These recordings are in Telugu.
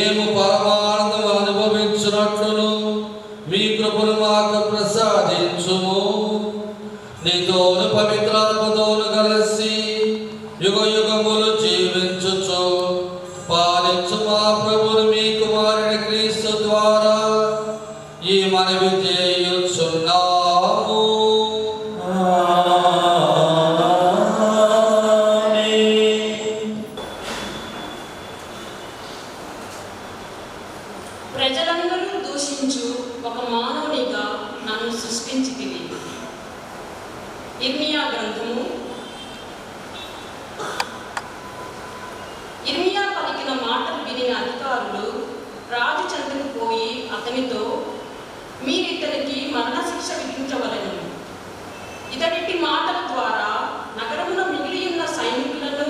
మేము పరమానందం అనుభవించినట్లును మీ కృపను మాకు ప్రసాదించుము. నీతోను పవిత్రాత్మతోను కలిసి యుగ యుగములు జీవించుచు పాలించు మా ప్రభువును మీ కుమారుని క్రీస్తు ద్వారా ఈ మనవి చేయుచున్నాము. ప్రజలందరూ దూషించు ఒక మానవునిగా నన్ను సృష్టించితివి. ఇర్మియా గ్రంథము. ఇర్మియా పలికిన మాటలు విని అధికారులు రాజు చెంతకు పోయి అతనితో, మీరితనికి మరణశిక్ష విధించవలెను. ఇతడి మాటల ద్వారా నగరమున మిగిలి ఉన్న సైనికులను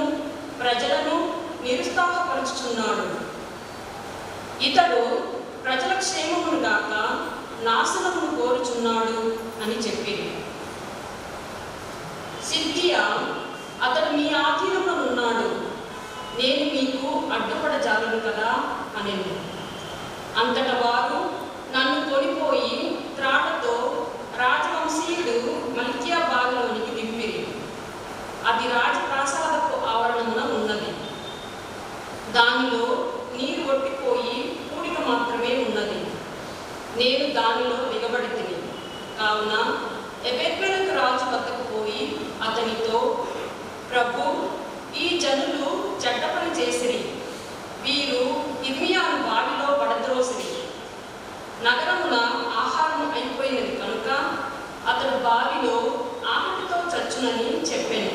ప్రజలను నిరుత్సాహపరుచుచున్నాడు. ఇతడు ప్రజల క్షేమమును గాక నాశనమును కోరుచున్నాడు అని చెప్పింది. సిద్కియా, అతడు మీ ఆధీనంలో ఉన్నాడు, నేను మీకు అడ్డుపడజాలను కదా అనెను. అంతట వారు నన్ను కొనిపోయి త్రాటతో రాజవంశీయుడు మల్కియా బావిలోనికి దింపిరి. అది రాజప్రాసాదపు ఆవరణమున ఉన్నది. దానిలో నీరు ఒట్టిపోయి పూడిక మాత్రమే ఉన్నది. నేను దానిలో దిగబడితిని. కావున ఎబెద్మెలెకు రాజు వద్దకు పోయి అతనితో, ప్రభు, ఈ జనులు చెడ్డ పని చేసిరి. వీరు ఇర్మియాను బావిలో పడద్రోసిరి. నగరమున ఆహారం అయిపోయినది కనుక అతడు బావిలో ఆకలితో చచ్చునని చెప్పాను.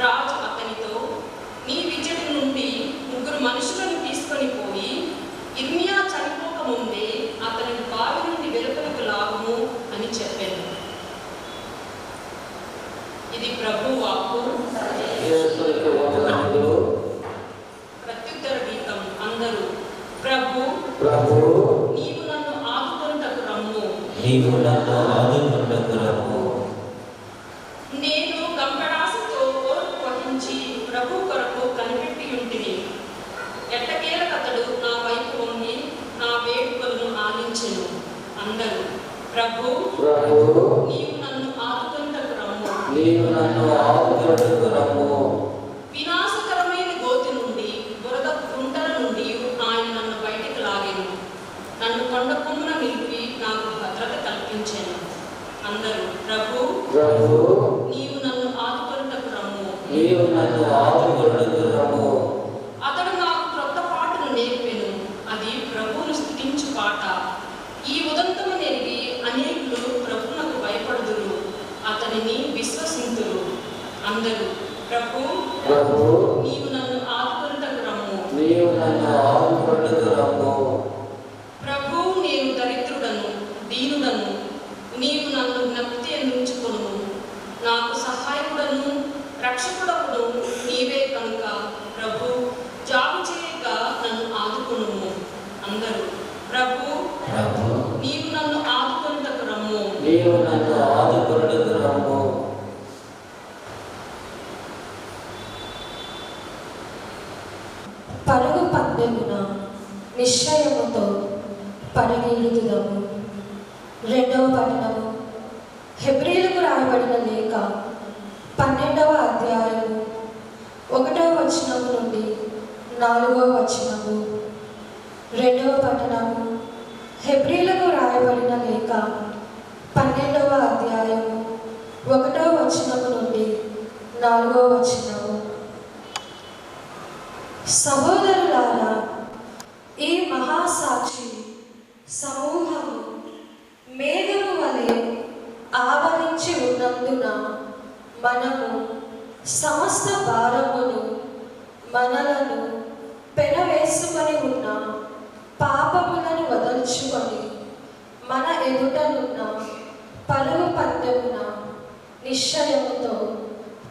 రాజు అతనితో, నీ విజయం నుండి 3 మనుషులను తీసుకొని పోయి ఇర్మియా చనిపోకముందే అతనిని బావి నుండి వెలుపలకు లాగుము అని చెప్పాను. ఇది ప్రభు వాక్కు. ప్రత్యుత్తర గీతం. అందరూ, ప్రభు, నీవు నన్ను ఆదుకొనుటకు రమ్ము. నేను గంపడాసతో ఓర్పు వహించి ప్రభు కొరకు కనిపెట్టి ఉంటిని. ఎట్టకేలకతడు నా వైపు వంగి నా వేడుకలను ఆలించెను. అందరూ, ప్రభు, నీవు నన్ను ఆదుకొనుటకు రమ్ము. వినాశకరమైన గోతి నుండి, బురద గుంటల నుండి ఆయన నన్ను బయటికి లాగెను. నన్ను కొండ కొమ్మున నిలిపి నాకు భద్రత కల్పించెను. అందరూ, ప్రభు, నీవు నన్ను ఆదుకొనుటకు రమ్ము. అతడు నాకు క్రొత్త పాటను నేర్పెను. అది ప్రభువును స్తుతించు పాట. ఈ ఉదంతము నెరిగి అనేకులు ప్రభువునకు భయపడుదురు, అతనిని విశ్వసింతురు. అందరూ, ప్రభు, నీవు నన్ను ఆదుకొనుటకు రమ్ము. ప్రభు, నేను దరిద్రుడను, దీనుడను. నీవు నన్ను జ్ఞప్తి అందించుకొను. నాకు సహాయకుడను రక్షకుడను నీవే కనుక ప్రభు, జాగు చేయక నన్ను ఆదుకొనుము. అందరూ, ప్రభు, నీవు నన్ను ఆదుకొనుటకు రమ్ము. పరుగు పందెమున నిశ్చయముతో పరిగెడుదుము. 2వ పట్టణము. హెబ్రీయులకు రాయబడిన లేఖ 12వ అధ్యాయము 1వ వచనము నుండి 4వ వచనము. 2వ పట్టణము. హెబ్రీయులకు రాయబడిన లేఖ 12వ అధ్యాయము 1వ వచనము నుండి 4వ వచనము. సహోదరులారా, ఈ మహాసాక్షి సమూహము మేఘము వలె ఆవరించి ఉన్నందున మనము సమస్త భారమును మనలను పెనవేసుకొని ఉన్న పాపములను వదల్చుకొని మన ఎదుటనున్న పరుగు పందెమున నిశ్చయముతో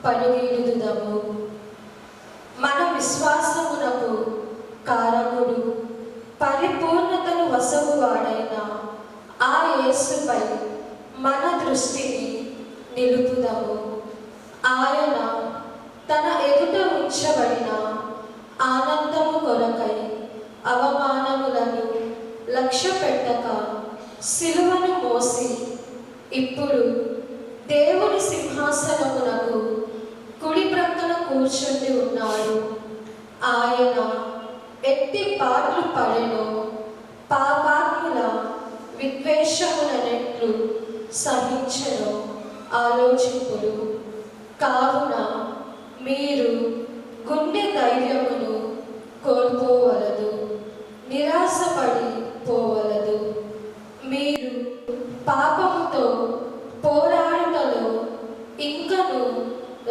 పరిగెడుదుము. మన విశ్వాసమునకు కారకుడు, పరిపూర్ణతను వసగువాడైన ఆ యేసుపై మన దృష్టిని నిలుపుదము. ఆయన తన ఎదుట ఉంచబడిన ఆనందము కొరకై అవమానములను లక్ష్య పెట్టక సిలువను మోసి ఇప్పుడు దేవుని సింహాసనమునకు కుడి ప్రక్కన కూర్చుండి ఉన్నాడు. ఆయన ఎట్టి పాటలు పడెనో పాపాత్ముల విద్వేషములనెట్లు సహించెనో ఆలోచింపుడు. కావున మీరు గుండె ధైర్యమును కోల్పోవలదు, నిరాశపడి పోవలదు. మీరు పాపముతో పోరాడుటలో ఇంకను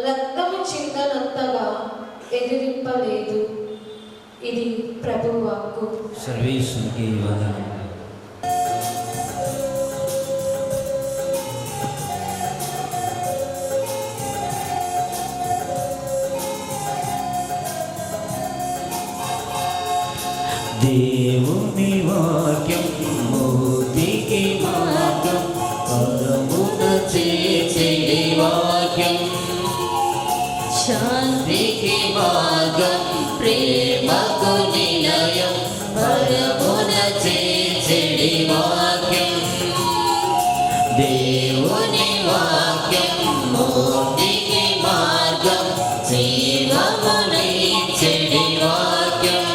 రక్తము చిందనంతగా ఎదిరింపలేదు. ఇది ప్రభువు వాక్కు. సర్వేశ్వరునికి వందనములు. దేవుని వాక్యం ముక్తికి మార్గం, పరమున చేసే వాక్యం, శాంతికి మార్గం, ప్రేమకు నిలయం, పరమున చేసే వాక్యం. దేవుని వాక్యం ముక్తికి మార్గం, జీవమునిచ్చే వాక్యం,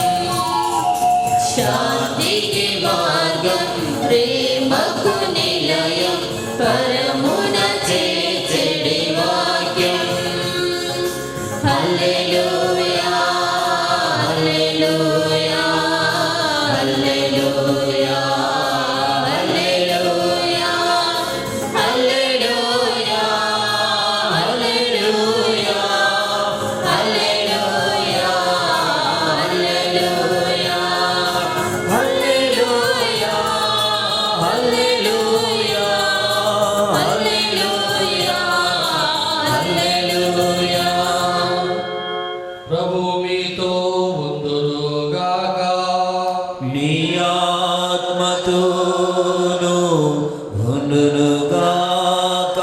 శాంతికి మార్గం, ప్రేమకు నిలయం, పరమున చేసే వాక్యం. హల్లెలూయా హల్లెలూయా హల్లెలూయా హల్లెలూయా హల్లెలూయా హల్లెలూయా హల్లెలూయా హల్లెలూయా హల్లెలూయా హల్లెలూయా హల్లెలూయా హల్లెలూయా. ప్రభు మీతో ఉందురుగాక. నీ ఆత్మతోను ఉండునుగాక.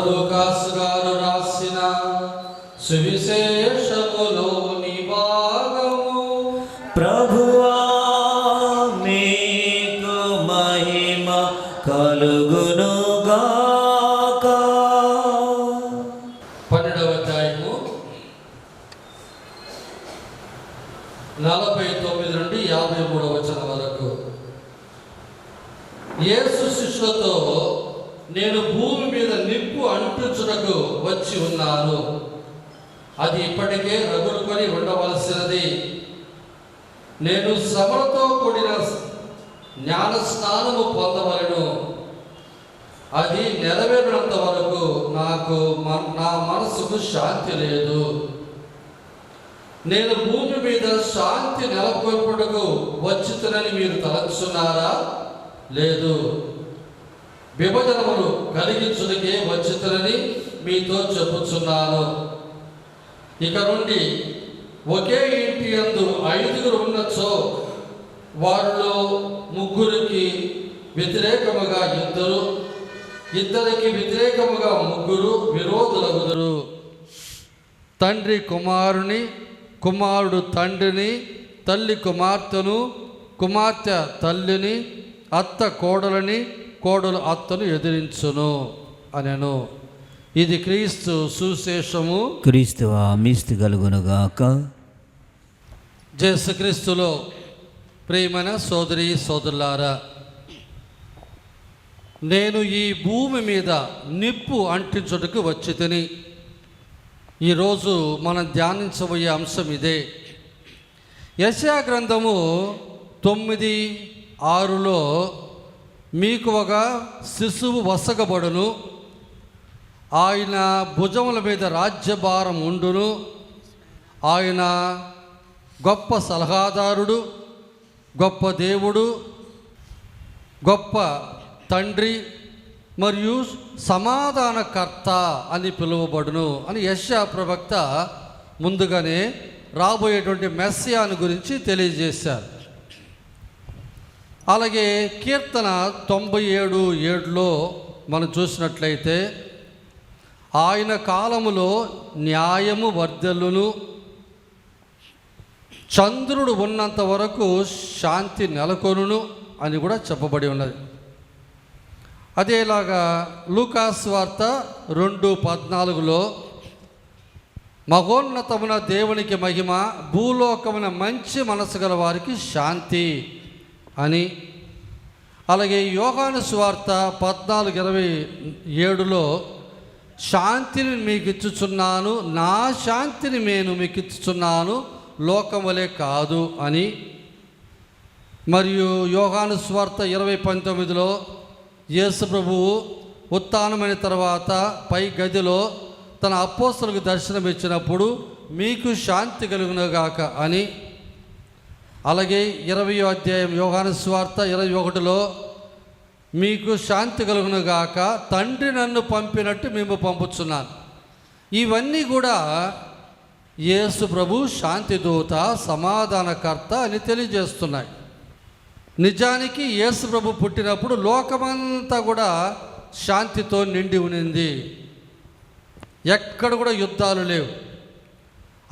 లూకాసు గారు రాసిన సువిశేషములోని భాగము. ప్రభువా మీకు మహిమ కలుగునుగాక. 12వ అధ్యాయము 49 నుండి 53వ వచనం వరకు. యేసు శిష్యులతో, నేను భూమి మీద నిప్పు అంటించుటకు వచ్చి ఉన్నాను. అది ఇప్పటికే రగులుకొని ఉండవలసినది. నేను శ్రమలతో కూడిన జ్ఞాన స్నానము పొందవలెను. అది నెరవేరినంత వరకు నా మనసుకు శాంతి లేదు. నేను భూమి మీద శాంతి నెలకొల్పుటకు వచ్చుతునని మీరు తలంచున్నారా? లేదు, విభజనములు కలిగించుటకే వచ్చుతునని మీతో చెప్పుచున్నాను. ఇక నుండి ఒకే ఇంటి యందు 5 ఉన్నచో వారిలో 3 వ్యతిరేకముగా 2, 2 వ్యతిరేకముగా 3 విరోధులగుదురు. తండ్రి కుమారుని, కుమారుడు తండ్రిని, తల్లి కుమార్తెను, కుమార్తె తల్లిని, అత్త కోడలని, కోడలు అత్తను ఎదిరించును అనెను. ఇది క్రీస్తు సుశేషము. క్రీస్తువా మీస్తు కలుగునుగాక. యేసుక్రీస్తులో ప్రియమైన సోదరి సోదరులారా, నేను ఈ భూమి మీద నిప్పు అంటించుటకు వచ్చి తిని. ఈరోజు మనం ధ్యానించబోయే అంశం ఇదే. యెషయా గ్రంథము 9:6లో మీకు ఒక శిశువు వసగబడును, ఆయన భుజముల మీద రాజ్యభారం ఉండును, ఆయన గొప్ప సలహాదారుడు, గొప్ప దేవుడు, గొప్ప తండ్రి మరియు సమాధానకర్త అని పిలువబడును అని యెషయా ప్రవక్త ముందుగానే రాబోయేటువంటి మెస్సియాను గురించి తెలియజేశారు. అలాగే కీర్తన 97:7లో మనం చూసినట్లయితే, ఆయన కాలములో న్యాయము వర్ధిల్లును, చంద్రుడు ఉన్నంత వరకు శాంతి నెలకొనును అని కూడా చెప్పబడి ఉన్నది. అదేలాగా లూకాసు వార్త 2:14 మహోన్నతమున దేవునికి మహిమ, భూలోకమున మంచి మనసు గల వారికి శాంతి అని. అలాగే యోహాను సువార్త 14:27 శాంతిని మీకు ఇచ్చుచున్నాను, నా శాంతిని నేను మీకు ఇచ్చుచున్నాను, లోకం వలె కాదు అని. మరియు యోహాను సువార్త 20:19 యేసు ప్రభువు ఉత్థానమైన తర్వాత పై గదిలో తన అపోస్తలులకు దర్శనం ఇచ్చినప్పుడు మీకు శాంతి కలుగునుగాక అని. అలాగే 20వ అధ్యాయం యోహాను సువార్త 21 మీకు శాంతి కలుగునుగాక, తండ్రి నన్ను పంపినట్టు మేము పంపుచున్నాను. ఇవన్నీ కూడా యేసు ప్రభు శాంతిదూత, సమాధానకర్త అని తెలియజేస్తున్నాయి. నిజానికి యేసు ప్రభు పుట్టినప్పుడు లోకమంతా కూడా శాంతితో నిండి ఉన్నింది. ఎక్కడ కూడా యుద్ధాలు లేవు.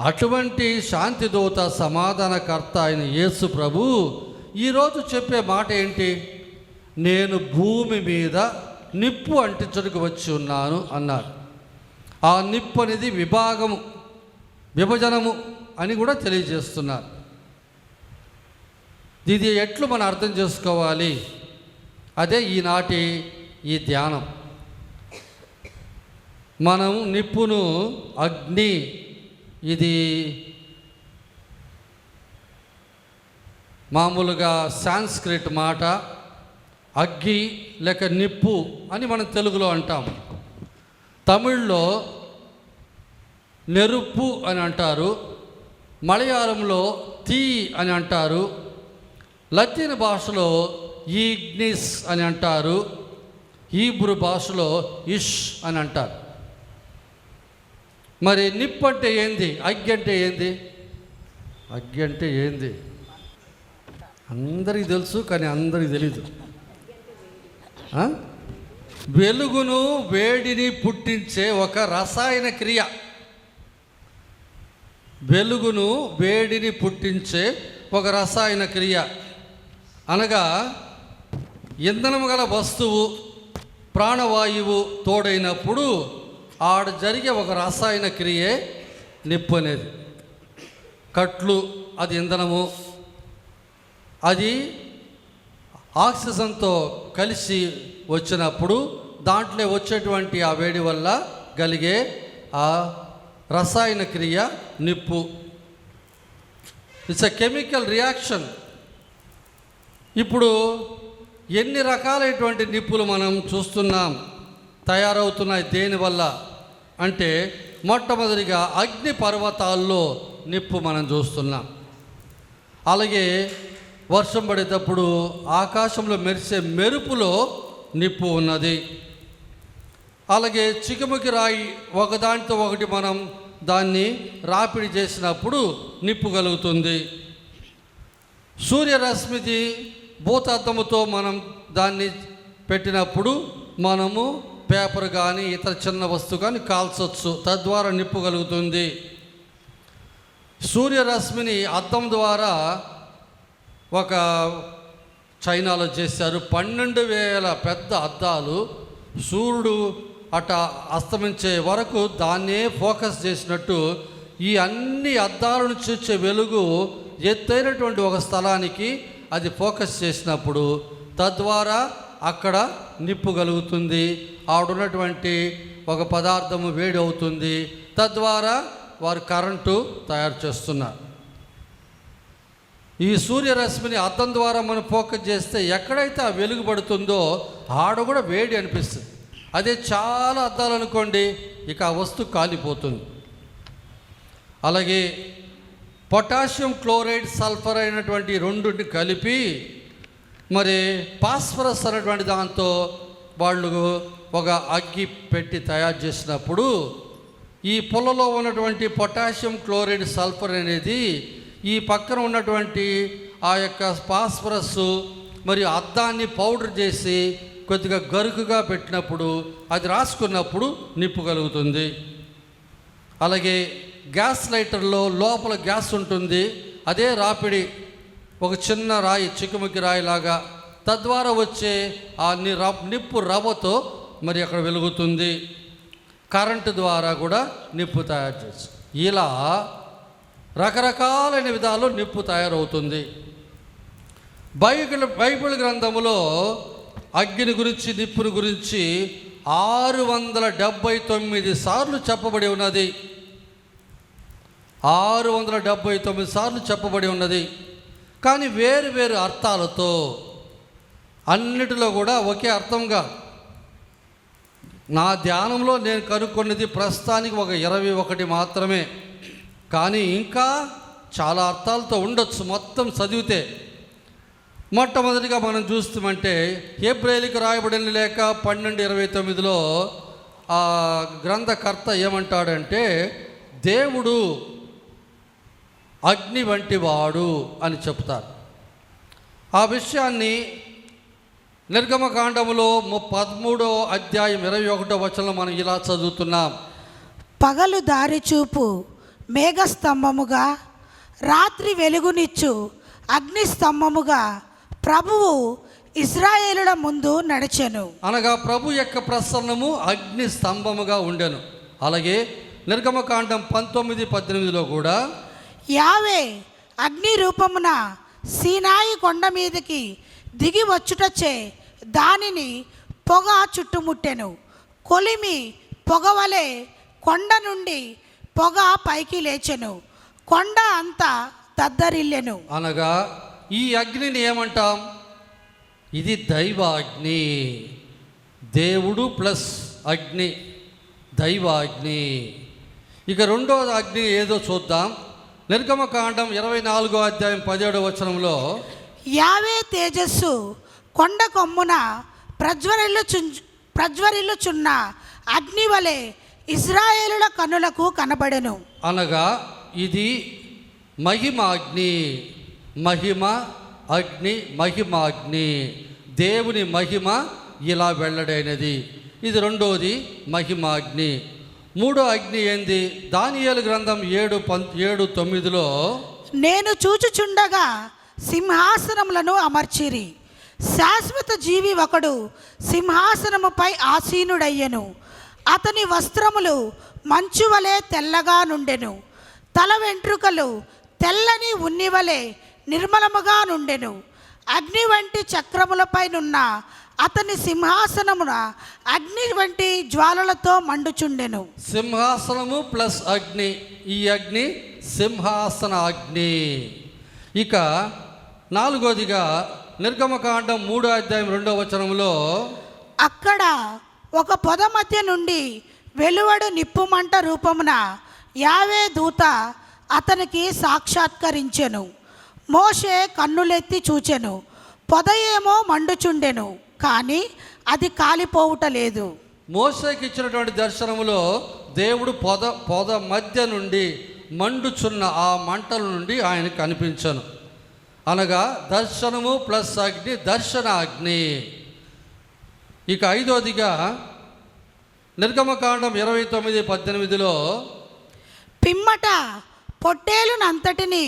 అటువంటి శాంతిదూత, సమాధానకర్త అయిన యేసు ప్రభు ఈరోజు చెప్పే మాట ఏంటి? నేను భూమి మీద నిప్పు అంటించడానికి వచ్చి ఉన్నాను అన్నాడు. ఆ నిప్పు అనేది విభజనము అని కూడా తెలియజేస్తున్నారు. ఇది ఎట్లు మనం అర్థం చేసుకోవాలి? అదే ఈనాటి ఈ ధ్యానం. మనం నిప్పును అగ్ని, ఇది మామూలుగా సాంస్క్రిట్ మాట, అగ్గి లేక నిప్పు అని మనం తెలుగులో అంటాం. తమిళ్లో నెరుప్పు అని అంటారు, మలయాళంలో తీ అని అంటారు, లతీన్ భాషలో ఈగ్నిస్ అని అంటారు, హీబ్రూ భాషలో ఇష్ అని అంటారు. మరి నిప్పు అంటే ఏంది? అగ్గి అంటే ఏంది? అగ్గి అంటే ఏంది అందరికీ తెలుసు, కానీ అందరికీ తెలీదు. వెలుగును వేడిని పుట్టించే ఒక రసాయన క్రియ. వెలుగును వేడిని పుట్టించే ఒక రసాయన క్రియ అనగా ఇంధనము గల వస్తువు, ప్రాణవాయువు తోడైనప్పుడు ఆడ జరిగే ఒక రసాయన క్రియే నిప్పు అనేది. కట్లు అది ఇంధనము, అది ఆక్సిజన్తో కలిసి వచ్చినప్పుడు దాంట్లో వచ్చేటువంటి ఆ వేడి వల్ల కలిగే ఆ రసాయన క్రియ నిప్పు. It's a chemical reaction. ఇప్పుడు ఎన్ని రకాలైనటువంటి నిప్పులు మనం చూస్తున్నాం తయారవుతున్నాయి. దేనివల్ల అంటే మొట్టమొదటిగా అగ్ని పర్వతాల్లో నిప్పు మనం చూస్తున్నాం. అలాగే వర్షం పడేటప్పుడు ఆకాశంలో మెరిసే మెరుపులో నిప్పు ఉన్నది. అలాగే చికుముకి రాయి ఒకదానితో ఒకటి మనం దాన్ని రాపిడి చేసినప్పుడు నిప్పు కలుగుతుంది. సూర్యరశ్మిది భూతద్దముతో మనం దాన్ని పెట్టినప్పుడు మనము పేపర్ కానీ ఇతర చిన్న వస్తువు కానీ కాల్చవచ్చు, తద్వారా నిప్పు కలుగుతుంది. సూర్యరశ్మిని అద్దం ద్వారా ఒక చైనాలో చేశారు. 12,000 పెద్ద అద్దాలు సూర్యుడు అట అస్తమించే వరకు దాన్నే ఫోకస్ చేసినట్టు ఈ అన్ని అద్దాల నుంచి వచ్చే వెలుగు ఎత్తైనటువంటి ఒక స్థలానికి అది ఫోకస్ చేసినప్పుడు తద్వారా అక్కడ నిప్పు కలుగుతుంది. ఆడున్నటువంటి ఒక పదార్థము వేడి అవుతుంది. తద్వారా వారు కరెంటు తయారు చేస్తున్నారు. ఈ సూర్యరశ్మిని అద్దం ద్వారా మనం ఫోకస్ చేస్తే ఎక్కడైతే ఆ వెలుగు పడుతుందో ఆడ కూడా వేడి అనిపిస్తుంది. అదే చాలా అద్దాలు అనుకోండి, ఇక ఆ వస్తువు కాలిపోతుంది. అలాగే పొటాషియం క్లోరైడ్, సల్ఫర్ అయినటువంటి రెండుని కలిపి మరి పాస్ఫరస్ అనేటువంటి దాంతో వాళ్ళు ఒక అగ్గి పెట్టి తయారు చేసినప్పుడు ఈ పుల్లలో ఉన్నటువంటి పొటాషియం క్లోరైడ్, సల్ఫర్ అనేది ఈ పక్కన ఉన్నటువంటి ఆ యొక్క ఫాస్ఫరస్ మరియు అద్దాన్ని పౌడర్ చేసి కొద్దిగా గరుకుగా పెట్టినప్పుడు అది రాసుకున్నప్పుడు నిప్పు కలుగుతుంది. అలాగే గ్యాస్ లైటర్లో లోపల గ్యాస్ ఉంటుంది, అదే రాపిడి ఒక చిన్న రాయి, చిక్కుముక్కి రాయిలాగా, తద్వారా వచ్చే ఆ నిప్పు రవ్వతో మరి అక్కడ వెలుగుతుంది. కరెంటు ద్వారా కూడా నిప్పు తయారు చేసి, ఇలా రకరకాలైన విధాలు నిప్పు తయారవుతుంది. బైబిల్ గ్రంథములో అగ్ని గురించి, నిప్పుని గురించి 679 సార్లు చెప్పబడి ఉన్నది. 679 సార్లు చెప్పబడి ఉన్నది. కానీ వేరు వేరు అర్థాలతో, అన్నిటిలో కూడా ఒకే అర్థంగా. నా ధ్యానంలో నేను కనుక్కున్నది ప్రస్తుతానికి ఒక 21 మాత్రమే. కానీ ఇంకా చాలా అర్థాలతో ఉండొచ్చు మొత్తం చదివితే. మొట్టమొదటిగా మనం చూస్తామంటే హెబ్రేయులకు రాయబడిన లేఖ 12:29లో ఆ గ్రంథకర్త ఏమంటాడంటే, దేవుడు అగ్ని వంటి వాడు అని చెప్తారు. ఆ విషయాన్ని నిర్గమకాండములో 13వ అధ్యాయం 21వ వచనంలో మనం ఇలా చదువుతున్నాం. పగలు దారి చూపు మేఘస్తంభముగా, రాత్రి వెలుగునిచ్చు అగ్ని స్తంభముగా ప్రభువు ఇశ్రాయేలుల ముందు నడిచెను. అనగా ప్రభు యొక్క ప్రసన్నము అగ్ని స్తంభముగా ఉండెను. అలాగే నిర్గమకాండం 19:18లో కూడా యావే అగ్ని రూపమున సీనాయి కొండ మీదకి దిగి వచ్చుటచే దానిని పొగ చుట్టుముట్టెను. కొలిమి పొగవలే కొండ నుండి పొగ పైకి లేచెను. కొండ అంతా దద్దరిల్లెను. అనగా ఈ అగ్నిని ఏమంటాం? ఇది దైవ అగ్ని. దేవుడు ప్లస్ అగ్ని, దైవ అగ్ని. ఇక రెండో అగ్ని ఏదో చూద్దాం. నిర్గమకాండం 24వ అధ్యాయం 17వ వచనంలో యావే తేజస్సు కొండ కొమ్మున ప్రజ్వరిల్లుచున్న అగ్ని వలె ఇశ్రాయేలుల కన్నులకు కనబడెను. అనగా ఇది మహిమ అగ్ని, మహిమ అగ్ని, మహిమ అగ్ని. దేవుని మహిమ ఇలా వెల్లడైనది. ఇది రెండోది మహిమ అగ్ని. మూడో అగ్ని ఏంది? దానియేలు గ్రంథం 7:9లో నేను చూచుచుండగా సింహాసనములను అమర్చిరి, శాశ్వత జీవి ఒకడు సింహాసనముపై ఆసీనుడయ్యెను. అతని వస్త్రములు మంచువలే తెల్లగా నుండెను, తల వెంట్రుకలు తెల్లని ఉన్నివలే నిర్మలముగా నుండెను. అగ్ని వంటి చక్రములపైనున్న అతని సింహాసనమున అగ్ని వంటి జ్వాలలతో మండుచుండెను. సింహాసనము ప్లస్ అగ్ని. ఈ అగ్ని సింహాసన అగ్ని. ఇక నాలుగోదిగా నిర్గమకాండం 3వ అధ్యాయం 2వ వచనంలో అక్కడ ఒక పొద మధ్య నుండి వెలువడు నిప్పుమంట రూపమున యావే దూత అతనికి సాక్షాత్కరించెను. మోషే కన్నులెత్తి చూచెను, పొద ఏమో మండుచుండెను, కానీ అది కాలిపోవుటలేదు. మోషేకి ఇచ్చినటువంటి దర్శనములో దేవుడు పొద మధ్య నుండి మండుచున్న ఆ మంటల నుండి ఆయన కనిపించను. అనగా దర్శనము ప్లస్ అగ్ని, దర్శన అగ్ని. ఇక ఐదోదిగా నిర్గమకాండం 29:18లో పిమ్మట పొట్టేలునంతటిని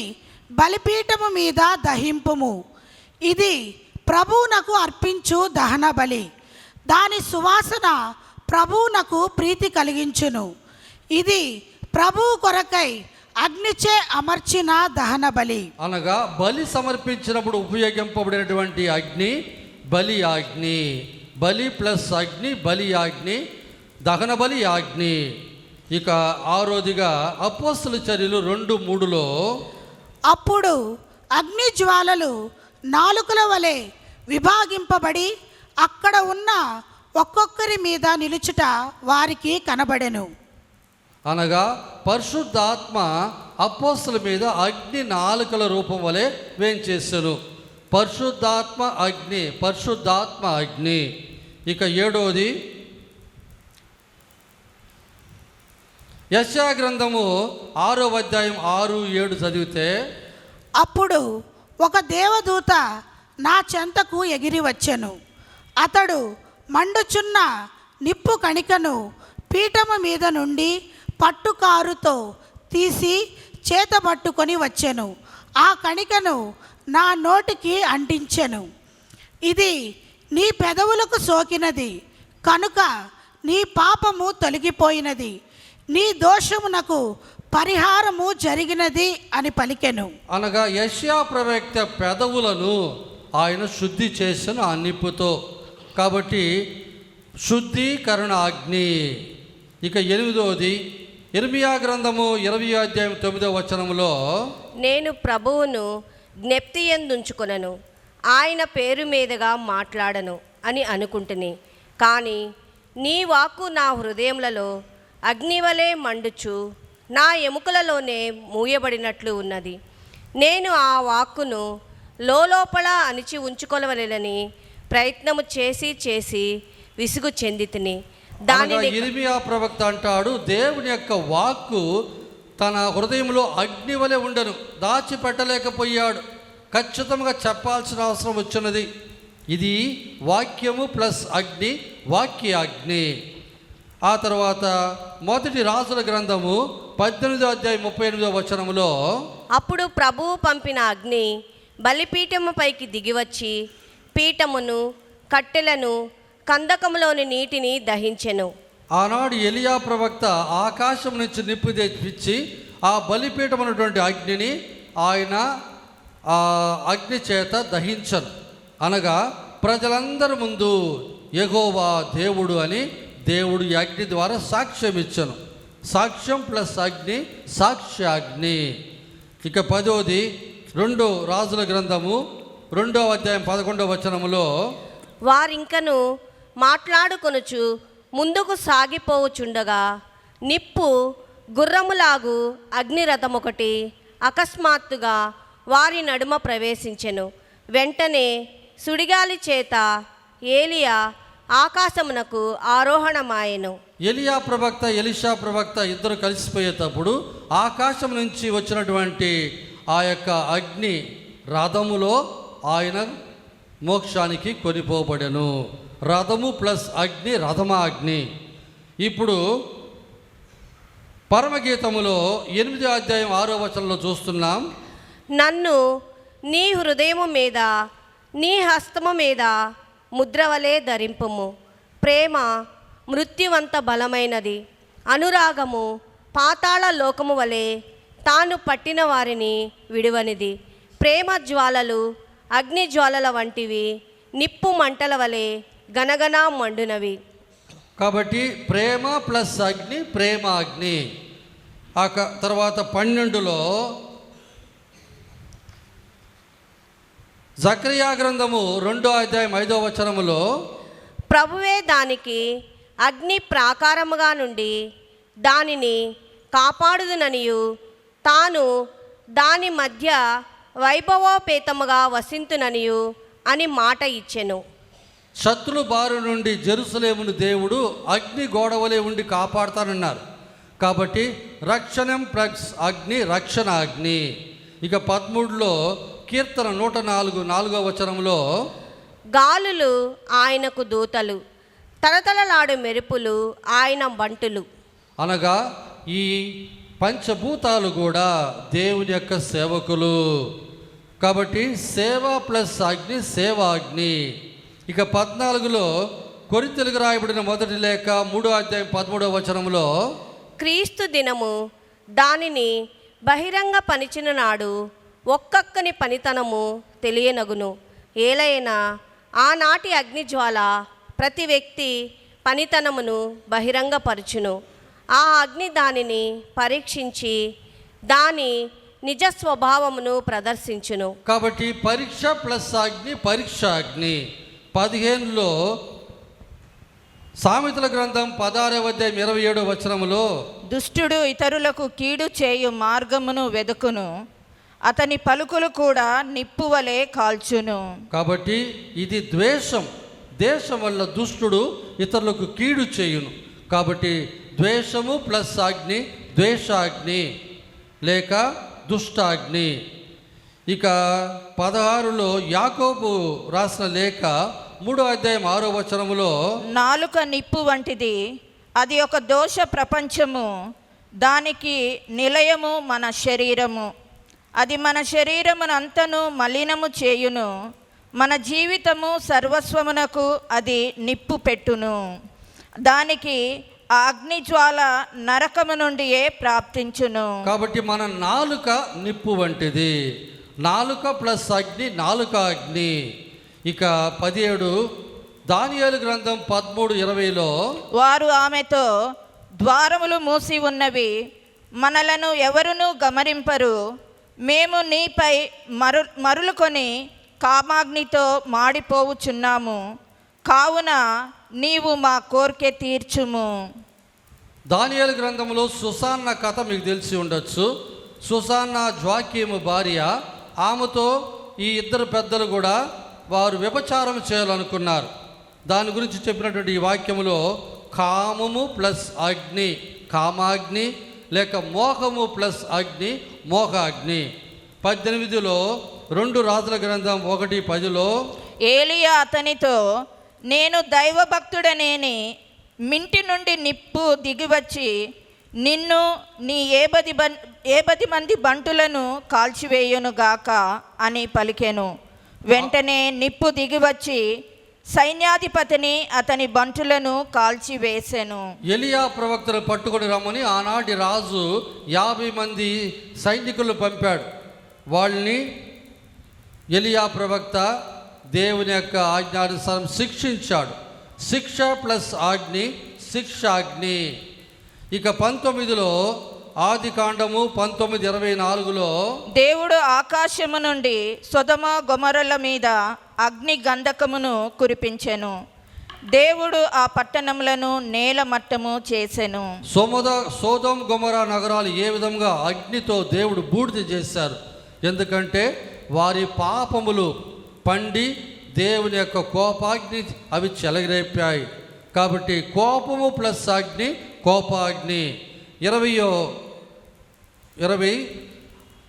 బలిపీఠము మీద దహింపుము, ఇది ప్రభువునకు అర్పించు దహన బలి, దాని సువాసన ప్రభువునకు ప్రీతి కలిగించును. ఇది ప్రభువు కొరకై అగ్నిచే అమర్చిన దహన బలి. అనగా బలి సమర్పించినప్పుడు ఉపయోగింపబడినటువంటి అగ్ని బలి అగ్ని. బలి ప్లస్ అగ్ని, బలి అగ్ని, దహన బలి అగ్ని. ఇక ఆరోదిగా అపోస్తల చర్యలు 2:3లో అప్పుడు అగ్ని జ్వాలలు నాలుకల వలె విభాగింపబడి అక్కడ ఉన్న ఒక్కొక్కరి మీద నిలుచుట వారికి కనబడెను. అనగా పరిశుద్ధాత్మ అపోస్తల మీద అగ్ని నాలుకల రూపం వలె వేంచేసెను. పరిశుద్ధాత్మ అగ్ని, పరిశుద్ధాత్మ అగ్ని. ఇక ఏడోది యెషయా గ్రంథము 6వ అధ్యాయం 6-7 చదివితే అప్పుడు ఒక దేవదూత నా చెంతకు ఎగిరి వచ్చెను. అతడు మండుచున్న నిప్పు కణికను పీఠము మీద నుండి పట్టుకారుతో తీసి చేతబట్టుకొని వచ్చెను. ఆ కణికను నా నోటికి అంటించెను. ఇది నీ పెదవులకు సోకినది కనుక నీ పాపము తొలగిపోయినది, నీ దోషమునకు పరిహారము జరిగినది అని పలికెను. అనగా యెషయా ప్రవక్త పెదవులను ఆయన శుద్ధి చేసిన ఆ నిప్పుతో. కాబట్టి శుద్ధీకరణ అగ్ని. ఇక 8వది ఇర్మియా గ్రంథము 20వ అధ్యాయం 9వ వచనములో, నేను ప్రభువును జ్ఞప్తి యందుంచుకొనను, ఆయన పేరు మీదుగా మాట్లాడను అని అనుకుంటుని, కానీ నీ వాక్కు నా హృదయములలో అగ్నివలే మండుచు నా ఎముకలలోనే మూయబడినట్లు ఉన్నది. నేను ఆ వాక్కును లోపల అణిచి ఉంచుకొనవలెనని ప్రయత్నము చేసి చేసి విసుగు చెందితిని. దానిని ఇర్మియా ప్రవక్త అంటాడు, దేవుని యొక్క వాక్కు తన హృదయంలో అగ్ని వలె ఉండను, దాచిపెట్టలేకపోయాడు. ఖచ్చితంగా చెప్పాల్సిన అవసరం వచ్చినది. ఇది వాక్యము ప్లస్ అగ్ని, వాక్య అగ్ని. ఆ తర్వాత 1 రాజుల గ్రంథము 18వ అధ్యాయం 38వ వచనములో, అప్పుడు ప్రభువు పంపిన అగ్ని బలిపీఠము పైకి దిగివచ్చి పీఠమును కట్టెలను కందకములోని నీటిని దహించెను. ఆనాడు ఎలియా ప్రవక్త ఆకాశం నుంచి నిప్పు తెప్పించి ఆ బలిపీఠం ఉన్నటువంటి అగ్నిని ఆయన ఆ అగ్ని చేత దహించను. అనగా ప్రజలందరి ముందు యెహోవా దేవుడు అని దేవుడు ఈ అగ్ని ద్వారా సాక్ష్యం ఇచ్చను. సాక్ష్యం ప్లస్ అగ్ని, సాక్ష్యాగ్ని. ఇక 10వది 2 రాజుల గ్రంథము 2వ అధ్యాయం 11వ వచనములో, వారింకను మాట్లాడుకొనుచు ముందుకు సాగిపోవుచుండగా నిప్పు గుర్రములాగు అగ్నిరథమొకటి అకస్మాత్తుగా వారి నడుమ ప్రవేశించెను. వెంటనే సుడిగాలి చేత ఏలియా ఆకాశమునకు ఆరోహణమాయెను. ఎలియా ప్రవక్త ఎలీషా ప్రవక్త ఇద్దరు కలిసిపోయేటప్పుడు ఆకాశం నుంచి వచ్చినటువంటి ఆ యొక్క అగ్ని రథములో ఆయన మోక్షానికి కొనిపోబడెను. రథము ప్లస్ అగ్ని, రథమాగ్ని. ఇప్పుడు పరమగీతములో 8వ అధ్యాయం 6వ వచనంలో చూస్తున్నాం, నన్ను నీ హృదయము మీద నీ హస్తము మీద ముద్రవలే ధరింపుము. ప్రేమ మృత్యువంత బలమైనది, అనురాగము పాతాళ లోకము వలె తాను పట్టిన వారిని విడువనిది. ప్రేమ జ్వాలలు అగ్ని జ్వాలల వంటివి, నిప్పు మంటల వలె గనగనా మండునవి. కాబట్టి ప్రేమ ప్లస్ అగ్ని, ప్రేమ అగ్ని. తర్వాత 12లో జకరియా గ్రంథము 2వ అధ్యాయం 5వ వచనములో, ప్రభువే దానికి అగ్ని ప్రాకారముగా నుండి దానిని కాపాడుదుననియు తాను దాని మధ్య వైభవోపేతముగా వసింతుననియు అని మాట ఇచ్చెను. శత్రు బారు నుండి జెరూసలేమును దేవుడు అగ్ని గోడవలే ఉండి కాపాడుతానన్నారు. కాబట్టి రక్షణం ప్లస్ అగ్ని, రక్షణ అగ్ని. ఇక 13లో కీర్తన 104 4వ వచనంలో, గాలులు ఆయనకు దూతలు, తలతలలాడు మెరుపులు ఆయన బంటులు. అనగా ఈ పంచభూతాలు కూడా దేవుని యొక్క సేవకులు. కాబట్టి సేవ ప్లస్ అగ్ని, సేవ అగ్ని. ఇక 14లో కొరింథీయులకు రాయబడిన 1 లేఖ 3వ అధ్యాయం 13వ వచనంలో, క్రీస్తు దినము దానిని బహిరంగ పనిచిన నాడు ఒక్కొక్కని పనితనము తెలియనగును. ఏలైనా ఆనాటి అగ్నిజ్వాల ప్రతి వ్యక్తి పనితనమును బహిరంగపరచును. ఆ అగ్ని దానిని పరీక్షించి దాని నిజ స్వభావమును ప్రదర్శించును. కాబట్టి పరీక్ష ప్లస్ అగ్ని, పరీక్ష అగ్ని. 15లో సామెతల గ్రంథం 16వ అధ్యాయం 27వ వచనములో, దుష్టుడు ఇతరులకు కీడు చేయు మార్గమును వెదుకును, అతని పలుకులు కూడా నిప్పువలే కాల్చును. కాబట్టి ఇది ద్వేషం. దేశం వల్ల దుష్టుడు ఇతరులకు కీడు చేయును. కాబట్టి ద్వేషము ప్లస్ అగ్ని, ద్వేషాగ్ని లేక దుష్టాగ్ని. ఇక 16లో యాకోబు రాసిన లేఖ 3వ అధ్యాయం 6వ వచనములో, నాలుక నిప్పు వంటిది, అది ఒక దోష ప్రపంచము, దానికి నిలయము మన శరీరము. అది మన శరీరమునంతను మలినము చేయును, మన జీవితము సర్వస్వమునకు అది నిప్పు పెట్టును. దానికి ఆ అగ్నిజ్వాల నరకము నుండియే ప్రాప్తించును. కాబట్టి మన నాలుక నిప్పు వంటిది. నాలుక ప్లస్ అగ్ని, నాలుక అగ్ని. ఇక 17 దానియేలు గ్రంథం 13:20లో వారు ఆమెతో, ద్వారములు మూసి ఉన్నవి, మనలను ఎవరునూ గమనింపరు, మేము నీపై మరులుకొని కామాగ్నితో మాడిపోవుచున్నాము, కావున నీవు మా కోరిక తీర్చుము. దానియేలు గ్రంథంలో సుసాన్న కథ మీకు తెలిసి ఉండొచ్చు. సుసాన్న జ్వాకీము భార్య. ఆమెతో ఈ ఇద్దరు పెద్దలు కూడా వారు వ్యభిచారం చేయాలనుకున్నారు. దాని గురించి చెప్పినటువంటి ఈ వాక్యములో కామము ప్లస్ అగ్ని కామాగ్ని, లేక మోహము ప్లస్ అగ్ని మోహాగ్ని. 18లో 2 రాజుల గ్రంథం 1:10లో ఏలియా అతనితో, నేను దైవభక్తుడనేని మింటి నుండి నిప్పు దిగివచ్చి నిన్ను నీ 70 మంది బంటులను కాల్చివేయునుగాక అని పలికెను. వెంటనే నిప్పు దిగివచ్చి సైన్యాధిపతిని అతని బంటులను కాల్చివేసెను. ఎలియా ప్రవక్తను పట్టుకొని రమ్మని ఆనాటి రాజు 50 మంది సైనికులను పంపాడు. వాళ్ళని ఎలియా ప్రవక్త దేవుని యొక్క ఆజ్ఞానుసారం శిక్షించాడు. శిక్ష ప్లస్ ఆజ్ఞి, శిక్షాగ్ని. ఇక 19లో ఆదికాండము 19:24లో దేవుడు ఆకాశము నుండి సొదొమ గొమొర్రాల మీద అగ్ని గంధకమును కురిపించెను. దేవుడు ఆ పట్టణములను నేల మట్టము చేసెను. సొదొమ గొమొర్రా నగరాలు ఏ విధంగా అగ్నితో దేవుడు బూడిద చేశారు. ఎందుకంటే వారి పాపములు పండి దేవుని యొక్క కోపాగ్ని అవి చెలగిరేపాయి. కాబట్టి కోపము ప్లస్ అగ్ని కోపాగ్ని. 20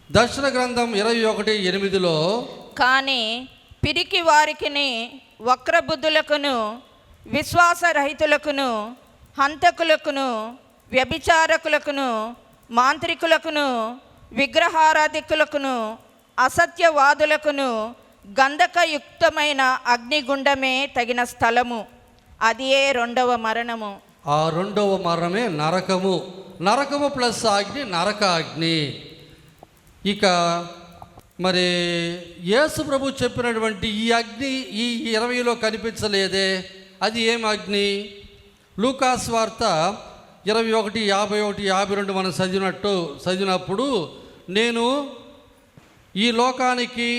దర్శన గ్రంథం 21:8లో కానీ పిరికి వారికిని, వక్రబుద్ధులకును, విశ్వాసరహితులకును, హంతకులకును, వ్యభిచారకులకును, మాంత్రికులకును, విగ్రహారాధికులకును, అసత్యవాదులకును గంధకయుక్తమైన అగ్నిగుండమే తగిన స్థలము. అదియే 2వ మరణము. ఆ 2వ మరణమే నరకము. నరకము ప్లస్ అగ్ని నరక అగ్ని. ఇక మరి యేసు ప్రభు చెప్పినటువంటి ఈ అగ్ని ఈ 20లో కనిపించలేదే. అది ఏం అగ్ని? లూకాసు వార్త 21, 51, 52 మనం చదివినప్పుడు నేను ఈ లోకానికి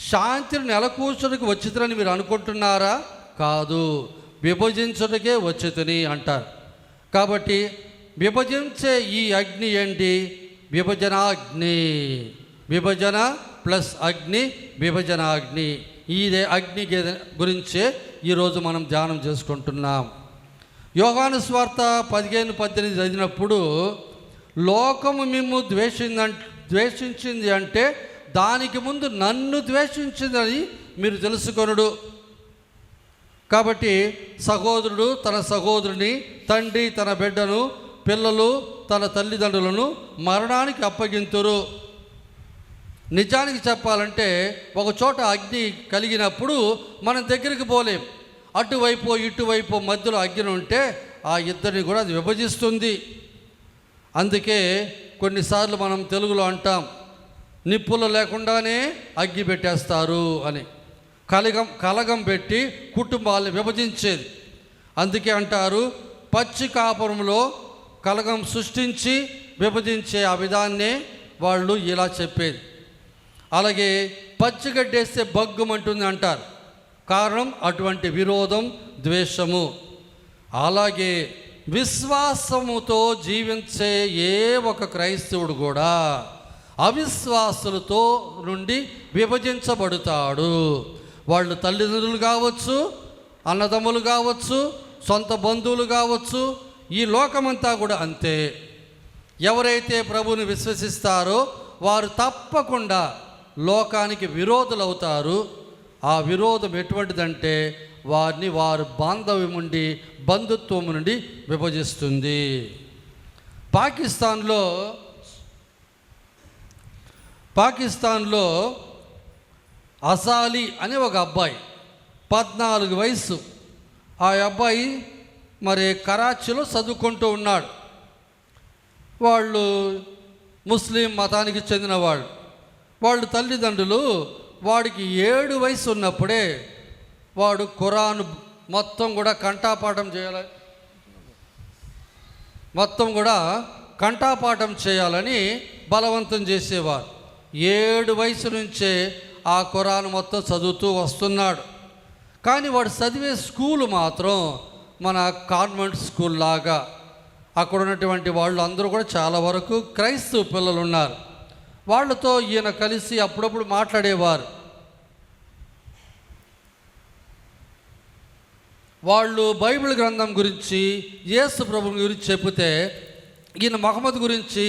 శాంతిని నెలకూర్చడానికి వచ్చిందని మీరు అనుకుంటున్నారా? కాదు, విభజించడానికే వచ్చితిని అంటారు. కాబట్టి విభజించే ఈ అగ్ని ఏంటి? విభజనాగ్ని. విభజన ప్లస్ అగ్ని విభజనాగ్ని. ఇదే అగ్ని గురించే ఈరోజు మనం ధ్యానం చేసుకుంటున్నాం. యోహాను సువార్త 15:18 చదివినప్పుడు లోకము మిమ్ము ద్వేషించింది అంటే దానికి ముందు నన్ను ద్వేషించిందని మీరు తెలుసుకొనుడు. కాబట్టి సహోదరుడు తన సహోదరుని, తండ్రి తన బిడ్డను, పిల్లలు తన తల్లిదండ్రులను మరణానికి అప్పగింతురు. నిజానికి చెప్పాలంటే ఒక చోట అగ్ని కలిగినప్పుడు మనం దగ్గరికి పోలేం. అటువైపు ఇటువైపు మధ్యలో అగ్ని ఉంటే ఆ ఇద్దరిని కూడా అది విభజిస్తుంది. అందుకే కొన్నిసార్లు మనం తెలుగులో అంటాం, నిప్పులు లేకుండానే అగ్గి పెట్టేస్తారు అని. కలగం పెట్టి కుటుంబాలను విభజించేది. అందుకే అంటారు, పచ్చి కాపురంలో కలగం సృష్టించి విభజించే ఆ విధాన్నే వాళ్ళు ఇలా చెప్పేది. అలాగే పచ్చిగడ్డేస్తే బగ్గుమంటుంది అంటారు. కారణం అటువంటి విరోధం, ద్వేషము. అలాగే విశ్వాసముతో జీవించే ఏ ఒక క్రైస్తవుడు కూడా అవిశ్వాసులతో నుండి విభజించబడతాడు. వాళ్ళు తల్లిదండ్రులు కావచ్చు, అన్నదమ్ములు కావచ్చు, సొంత బంధువులు కావచ్చు, ఈ లోకమంతా కూడా అంతే. ఎవరైతే ప్రభువుని విశ్వసిస్తారో వారు తప్పకుండా లోకానికి విరోధులు అవుతారు. ఆ విరోధం ఎటువంటిదంటే వారిని వారు బాంధవ్యం నుండి, బంధుత్వం నుండి విభజిస్తుంది. పాకిస్తాన్లో పాకిస్తాన్లో అసాలి అనే ఒక అబ్బాయి 14 వయసు. ఆ అబ్బాయి మరి కరాచీలో చదువుకుంటూ ఉన్నాడు. వాళ్ళు ముస్లిం మతానికి చెందినవాళ్ళు. వాళ్ళ తల్లిదండ్రులు వాడికి 7 వయసు ఉన్నప్పుడే వాడు ఖురాన్ మొత్తం కూడా కంఠాపాఠం చేయాలని బలవంతం చేసేవారు. 7 వయసు నుంచే ఆ ఖురాన్ మొత్తం చదువుతూ వస్తున్నాడు. కానీ వాడు చదివే స్కూలు మాత్రం మన కాన్వెంట్ స్కూల్ లాగా. అక్కడ ఉన్నటువంటి వాళ్ళు అందరూ కూడా చాలా వరకు క్రైస్తవ పిల్లలు ఉన్నారు. వాళ్ళతో ఈయన కలిసి అప్పుడప్పుడు మాట్లాడేవారు. వాళ్ళు బైబిల్ గ్రంథం గురించి, యేసు ప్రభువు గురించి చెబితే ఈయన మహమ్మద్ గురించి,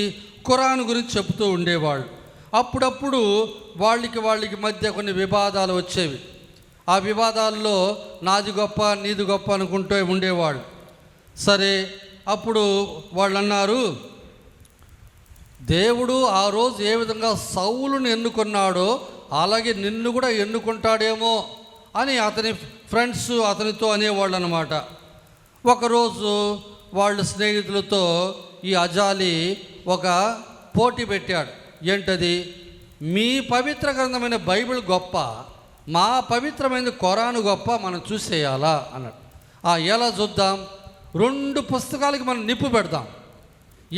ఖురాన్ గురించి చెబుతూ ఉండేవాళ్ళు. అప్పుడప్పుడు వాళ్ళకి మధ్య కొన్ని వివాదాలు వచ్చేవి. ఆ వివాదాల్లో నాది గొప్ప, నీది గొప్ప అనుకుంటూ ఉండేవాళ్ళు. సరే, అప్పుడు వాళ్ళు అన్నారు, దేవుడు ఆ రోజు ఏ విధంగా సౌలును ఎన్నుకున్నాడో అలాగే నిన్ను కూడా ఎన్నుకుంటాడేమో అని అతని ఫ్రెండ్స్ అతనితో అనేవాళ్ళు అన్నమాట. ఒకరోజు వాళ్ళ స్నేహితులతో ఈ అజాలి ఒక పోటీ పెట్టాడు. ఏంటది? మీ పవిత్ర గ్రంథమైన బైబిల్ గొప్ప, మా పవిత్రమైన ఖురాను గొప్ప, మనం చూసేయాలా అన్నాడు. ఎలా చూద్దాం? 2 పుస్తకాలకి మనం నిప్పు పెడదాం.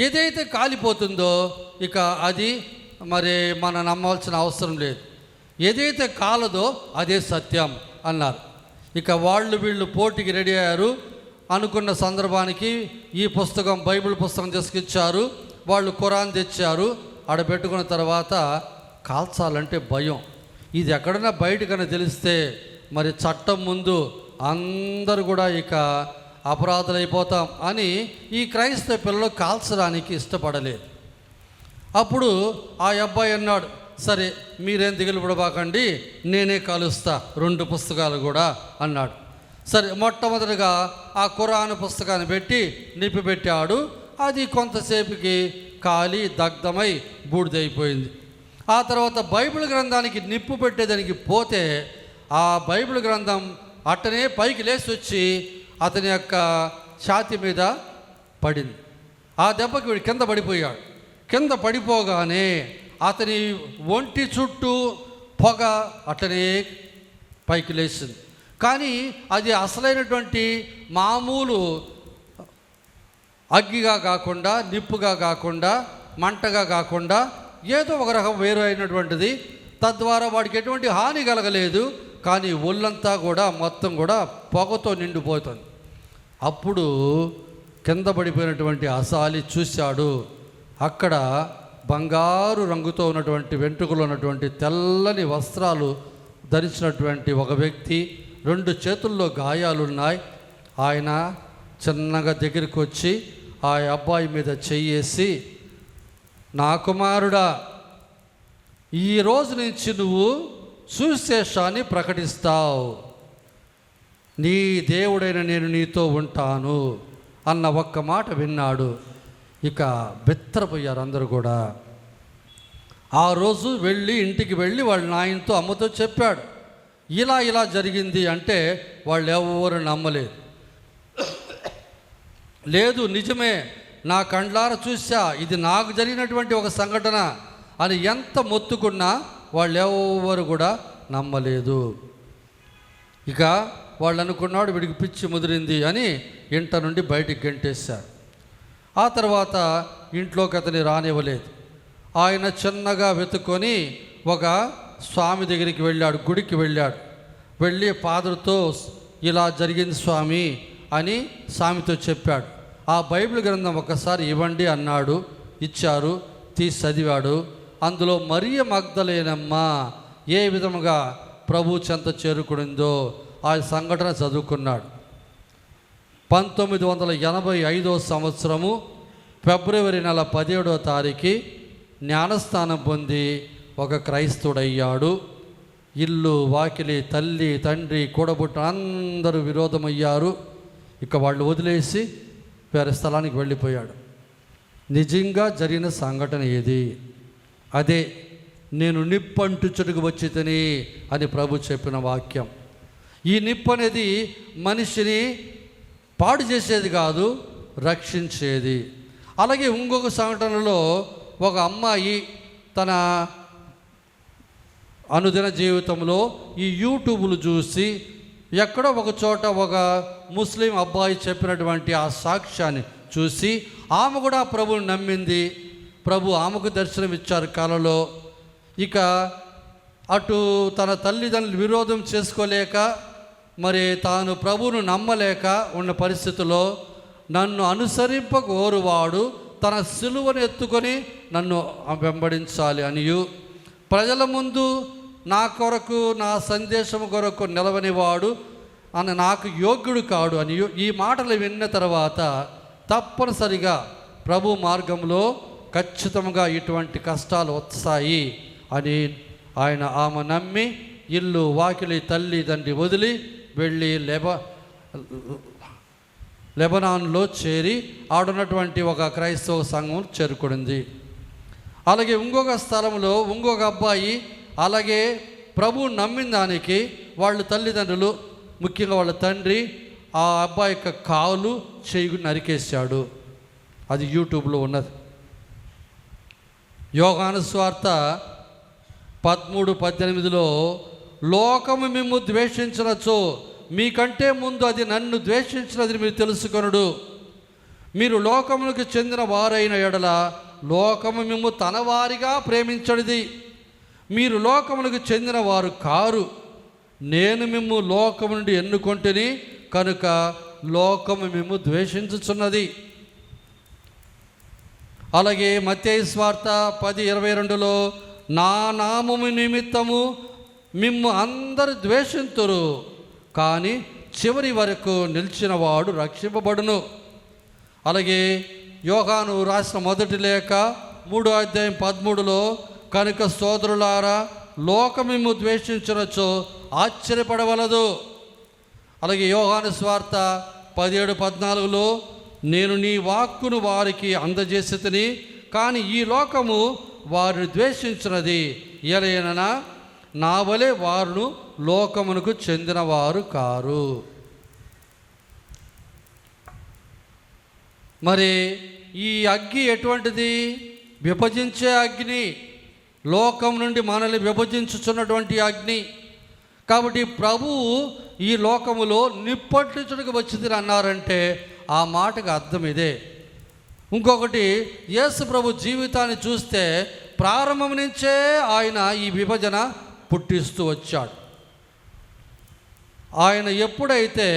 ఏదైతే కాలిపోతుందో ఇక అది మరి మనం నమ్మవలసిన అవసరం లేదు. ఏదైతే కాలదో అదే సత్యం అన్నారు. ఇక వీళ్ళు పోటీకి రెడీ అయ్యారు. అనుకున్న సందర్భానికి ఈ పుస్తకం, బైబిల్ పుస్తకం తీసుకొచ్చారు. వాళ్ళు ఖురాన్ తెచ్చారు. ఆడ పెట్టుకున్న తర్వాత కాల్చాలంటే భయం. ఇది ఎక్కడైనా బయటకన్నా తెలిస్తే మరి చట్టం ముందు అందరూ కూడా ఇక అపరాధులైపోతాం అని ఈ క్రైస్తవ పిల్లలు కాల్చడానికి ఇష్టపడలేదు. అప్పుడు ఆ అబ్బాయి అన్నాడు, సరే మీరేం దిగులు పడబాకండి, నేనే కాలుస్తా 2 పుస్తకాలు కూడా అన్నాడు. సరే, మొట్టమొదటిగా ఆ ఖురాన్ పుస్తకాన్ని పెట్టి నిప్పి పెట్టాడు. అది కొంతసేపుకి కాలి దగ్ధమై బూడిదైపోయింది. ఆ తర్వాత బైబిల్ గ్రంథానికి నిప్పు పెట్టేదానికి పోతే ఆ బైబిల్ గ్రంథం అట్టనే పైకి లేచి వచ్చి అతని యొక్క ఛాతీ మీద పడింది. ఆ దెబ్బకి వీడు కింద పడిపోయాడు. కింద పడిపోగానే అతని ఒంటి చుట్టూ పొగ అట్టనే పైకి లేచింది. కానీ అది అసలైనటువంటి మామూలు అగ్గిగా కాకుండా, నిప్పుగా కాకుండా, మంటగా కాకుండా ఏదో ఒక రకం వేరు అయినటువంటిది. తద్వారా వాడికి ఎటువంటి హాని కలగలేదు. కానీ ఒళ్ళంతా కూడా మొత్తం కూడా పొగతో నిండిపోతుంది. అప్పుడు కింద పడిపోయినటువంటి అసాలి చూశాడు. అక్కడ బంగారు రంగుతో ఉన్నటువంటి వెంట్రుకలు ఉన్నటువంటి తెల్లని వస్త్రాలు ధరించినటువంటి ఒక వ్యక్తి, 2 చేతుల్లో గాయాలున్నాయి. ఆయన చిన్నగా దగ్గరికి వచ్చి ఆ అబ్బాయి మీద చెయ్యేసి, నా కుమారుడా, ఈ రోజు నుంచి నువ్వు సువిశేషాన్ని ప్రకటిస్తావు, నీ దేవుడైన నేను నీతో ఉంటాను అన్న ఒక్క మాట విన్నాడు. ఇక బెత్తరపోయారు అందరూ కూడా. ఆ రోజు ఇంటికి వెళ్ళి వాళ్ళ నాయనతో, అమ్మతో చెప్పాడు. ఇలా జరిగింది అంటే వాళ్ళు ఎవరు నమ్మలేదు. లేదు, నిజమే, నా కండ్లారా చూసా, ఇది నాకు జరిగినటువంటి ఒక సంఘటన అని ఎంత మొత్తుకున్నా వాళ్ళు ఎవరు కూడా నమ్మలేదు. ఇక వాళ్ళు అనుకున్నాడు వీడికి పిచ్చి ముదిరింది అని ఇంట నుండి బయటికి గెంటేశాడు. ఆ తర్వాత ఇంట్లోకి అతని రానివ్వలేదు. ఆయన చిన్నగా వెతుక్కొని ఒక స్వామి దగ్గరికి వెళ్ళాడు, గుడికి వెళ్ళాడు. వెళ్ళి ఫాదర్తో ఇలా జరిగింది స్వామి అని స్వామితో చెప్పాడు. ఆ బైబిల్ గ్రంథం ఒకసారి ఇవ్వండి అన్నాడు. ఇచ్చారు. తీసి చదివాడు. అందులో మరియ మగ్దలేనమ్మ ఏ విధముగా ప్రభు చెంత చేరుకునిందో ఆ సంఘటన చదువుకున్నాడు. 1985 సంవత్సరము ఫిబ్రవరి నెల 17వ తారీఖు జ్ఞానస్నానం పొంది ఒక క్రైస్తవుడయ్యాడు. ఇల్లు వాకిలి, తల్లి తండ్రి, కూడబుట్టిన అందరూ విరోధమయ్యారు. ఇక వాళ్ళు వదిలేసి వేరే స్థలానికి వెళ్ళిపోయాడు. నిజంగా జరిగిన సంఘటన ఏది? అదే నేను నిప్పంటుచుటకు వచ్చి తిని అని ప్రభు చెప్పిన వాక్యం. ఈ నిప్పు అనేది మనిషిని పాడు చేసేది కాదు, రక్షించేది. అలాగే ఇంకొక సంఘటనలో ఒక అమ్మాయి తన అనుదిన జీవితంలో ఈ యూట్యూబ్లు చూసి ఎక్కడో ఒక చోట ఒక ముస్లిం అబ్బాయి చెప్పినటువంటి ఆ సాక్ష్యాన్ని చూసి ఆమె కూడా ప్రభువుని నమ్మింది. ప్రభు ఆమెకు దర్శనం ఇచ్చారు కలలో. ఇక అటు తన తల్లిదండ్రులు విరోధం చేసుకోలేక, మరి తాను ప్రభువును నమ్మలేక ఉన్న పరిస్థితిలో నన్ను అనుసరింపగోరువాడు తన సిలువను ఎత్తుకొని నన్ను వెంబడించాలి అనియు, ప్రజల ముందు నా కొరకు నా సందేశం కొరకు నిలవనివాడు అని నాకు యోగ్యుడు కాడు అని ఈ మాటలు విన్న తర్వాత తప్పనిసరిగా ప్రభు మార్గంలో ఖచ్చితంగా ఇటువంటి కష్టాలు వస్తాయి అని ఆమె నమ్మి ఇల్లు వాకిలి తల్లిదండ్రి వదిలి వెళ్ళి లెబనాన్లో చేరి ఆడున్నటువంటి ఒక క్రైస్తవ సంఘం చేరుకుంది. అలాగే ఇంకొక స్థలంలో ఇంకొక అబ్బాయి అలాగే ప్రభు నమ్మిన దానికి వాళ్ళ తల్లిదండ్రులు, ముఖ్యంగా వాళ్ళ తండ్రి ఆ అబ్బాయి యొక్క కాలు చేయి నరికేశాడు. అది యూట్యూబ్లో ఉన్నది. యోహాను సువార్త 13:18 లోకము మిమ్ము ద్వేషించినచో మీకంటే ముందు అది నన్ను ద్వేషించినది మీరు తెలుసుకొనుడు. మీరు లోకములకు చెందిన వారైన ఎడల లోకము మిమ్ము తన వారిగా ప్రేమించడిది. మీరు లోకములకు చెందిన వారు కారు, నేను మిమ్ము లోకము నుండి ఎన్నుకొంటిని కనుక లోకము మిమ్ము ద్వేషించుచున్నది. అలాగే మత్తయి సువార్త 10:22 నా నామము నిమిత్తము మిమ్ము అందరు ద్వేషింతురు, కానీ చివరి వరకు నిలిచిన వాడు రక్షింపబడును. అలాగే యోహాను రాసిన మొదటి లేఖ 3:13 కనుక సోదరులారా లోకమిమ్ము ద్వేషించినచో ఆశ్చర్యపడవలదు. అలాగే యోహాను సువార్త 17:14 నేను నీ వాక్కును వారికి అందజేసితిని, కానీ ఈ లోకము వారిని ద్వేషించినది, ఎలయననా నా వలె వారును లోకమునకు చెందినవారు కారు. మరి ఈ అగ్ని ఎటువంటిది? విభజించే అగ్ని, లోకం నుండి మనల్ని విభజించుచున్నటువంటి అగ్ని. కాబట్టి ప్రభువు ఈ లోకములో నిప్పట్టించుటకు వచ్చింది అన్నారంటే ఆ మాటకు అర్థం ఇదే. ఇంకొకటి, యేసు ప్రభు జీవితాన్ని చూస్తే ప్రారంభం నుంచే ఆయన ఈ విభజన పుట్టిస్తూ వచ్చాడు. ఆయన ఎప్పుడైతే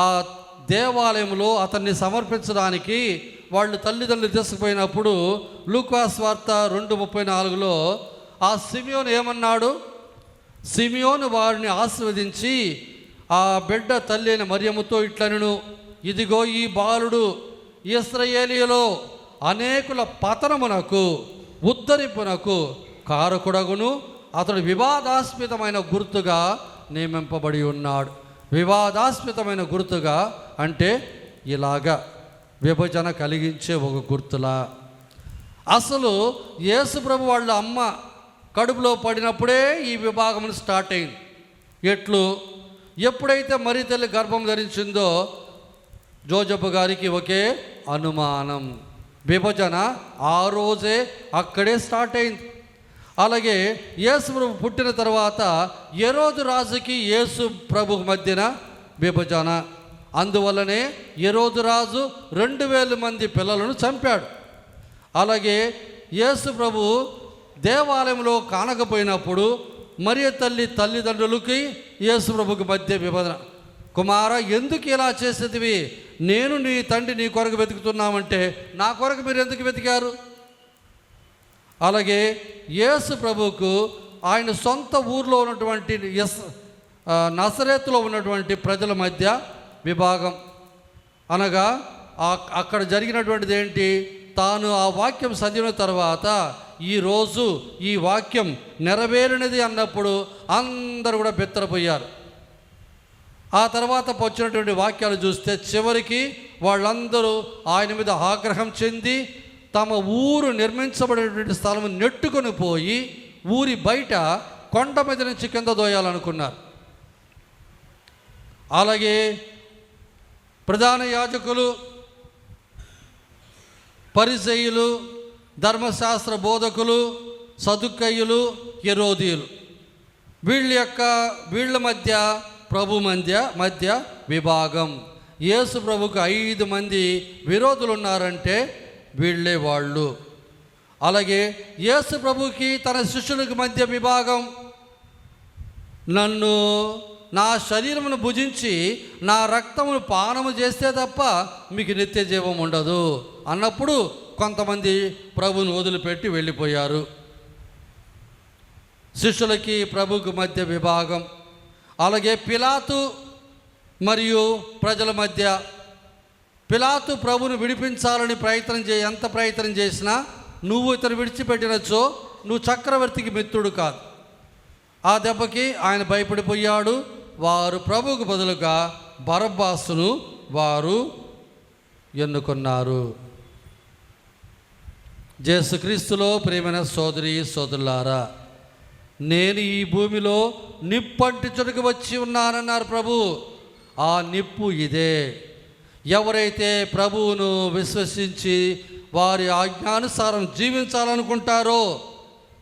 ఆ దేవాలయంలో అతన్ని సమర్పించడానికి వాళ్ళు తల్లిదండ్రులు తీసుకుపోయినప్పుడు లూకా సువార్త 2:34 ఆ సిమియోను ఏమన్నాడు? సిమియోను వారిని ఆశీర్వదించి ఆ బిడ్డ తల్లి అయిన మరియమ్మతో ఇట్లనెను, ఇదిగో ఈ బాలుడు ఇశ్రాయేలీయులో అనేకుల పతనమునకు ఉద్ధరింపునకు కారకుడగును, అతడు వివాదాస్పదమైన గుర్తుగా నియమింపబడి ఉన్నాడు. వివాదాస్పదమైన గుర్తుగా అంటే ఇలాగా విభజన కలిగించే ఒక గుర్తులా. అసలు యేసు ప్రభు వాళ్ళ అమ్మ కడుపులో పడినప్పుడే ఈ విభాగం స్టార్ట్ అయింది. ఎప్పుడైతే మరి తల్లి గర్భం ధరించిందో జోజప్ప గారికి ఒకే అనుమానం, విభజన ఆ రోజే అక్కడే స్టార్ట్ అయింది. అలాగే యేసు ప్రభు పుట్టిన తర్వాత హెరోదు రాజుకి యేసు ప్రభు మధ్యన విభజన. అందువల్లనే హెరోదు రాజు 2000 మంది పిల్లలను చంపాడు. అలాగే యేసు ప్రభు దేవాలయంలో కానకపోయినప్పుడు మరియ తల్లిదండ్రులకి యేసు ప్రభుకి మధ్య విభజన. కుమారా, ఎందుకు ఇలా చేసేదివి? నేను నీ తండ్రి నీ కొరకు వెతుకుతున్నామంటే నా కొరకు మీరు ఎందుకు వెతికారు? అలాగే యేసు ప్రభుకు ఆయన సొంత ఊర్లో ఉన్నటువంటి నజరేతులో ఉన్నటువంటి ప్రజల మధ్య విభాగం. అనగా అక్కడ జరిగినటువంటిది ఏంటి? తాను ఆ వాక్యం చదివిన తర్వాత ఈరోజు ఈ వాక్యం నెరవేరినది అన్నప్పుడు అందరూ కూడా బెత్తరపోయారు. ఆ తర్వాత వచ్చినటువంటి వాక్యాలు చూస్తే చివరికి వాళ్ళందరూ ఆయన మీద ఆగ్రహం చెంది తమ ఊరు నిర్మించబడినటువంటి స్థలం నెట్టుకొని పోయి ఊరి బయట కొండ మీద నుంచి కింద దోయాలనుకున్నారు. అలాగే ప్రధాన యాజకులు, పరిసయ్యులు, ధర్మశాస్త్ర బోధకులు, సదుక్కయ్యులు, హెరోదీయులు వీళ్ళ మధ్య ప్రభు మధ్య విభాగం. యేసు ప్రభుకు 5 మంది విరోధులు ఉన్నారంటే వీళ్ళే వాళ్ళు. అలాగే యేసు ప్రభుకి తన శిష్యులకు మధ్య విభాగం. నన్ను, నా శరీరమును భుజించి నా రక్తమును పానము చేస్తే తప్ప మీకు నిత్య జీవం ఉండదు అన్నప్పుడు కొంతమంది ప్రభువును వదిలిపెట్టి వెళ్ళిపోయారు. శిష్యులకి ప్రభుకు మధ్య విభాగం. అలాగే పిలాతు మరియు ప్రజల మధ్య. పిలాతు ప్రభును విడిపించాలని ఎంత ప్రయత్నం చేసినా నువ్వు ఇతను విడిచిపెట్టినచో నువ్వు చక్రవర్తికి మిత్రుడు కాదు. ఆ దెబ్బకి ఆయన భయపడిపోయాడు. వారు ప్రభువుకు బదులుగా బరబ్బాసును వారు ఎన్నుకున్నారు. యేసుక్రీస్తులో ప్రియమైన సోదరి సోదరులారా, నేను ఈ భూమిలో నిప్పంటించుటకు వచ్చి ఉన్నానన్నారు ప్రభు. ఆ నిప్పు ఇదే. ఎవరైతే ప్రభువును విశ్వసించి వారి ఆజ్ఞానుసారం జీవించాలనుకుంటారో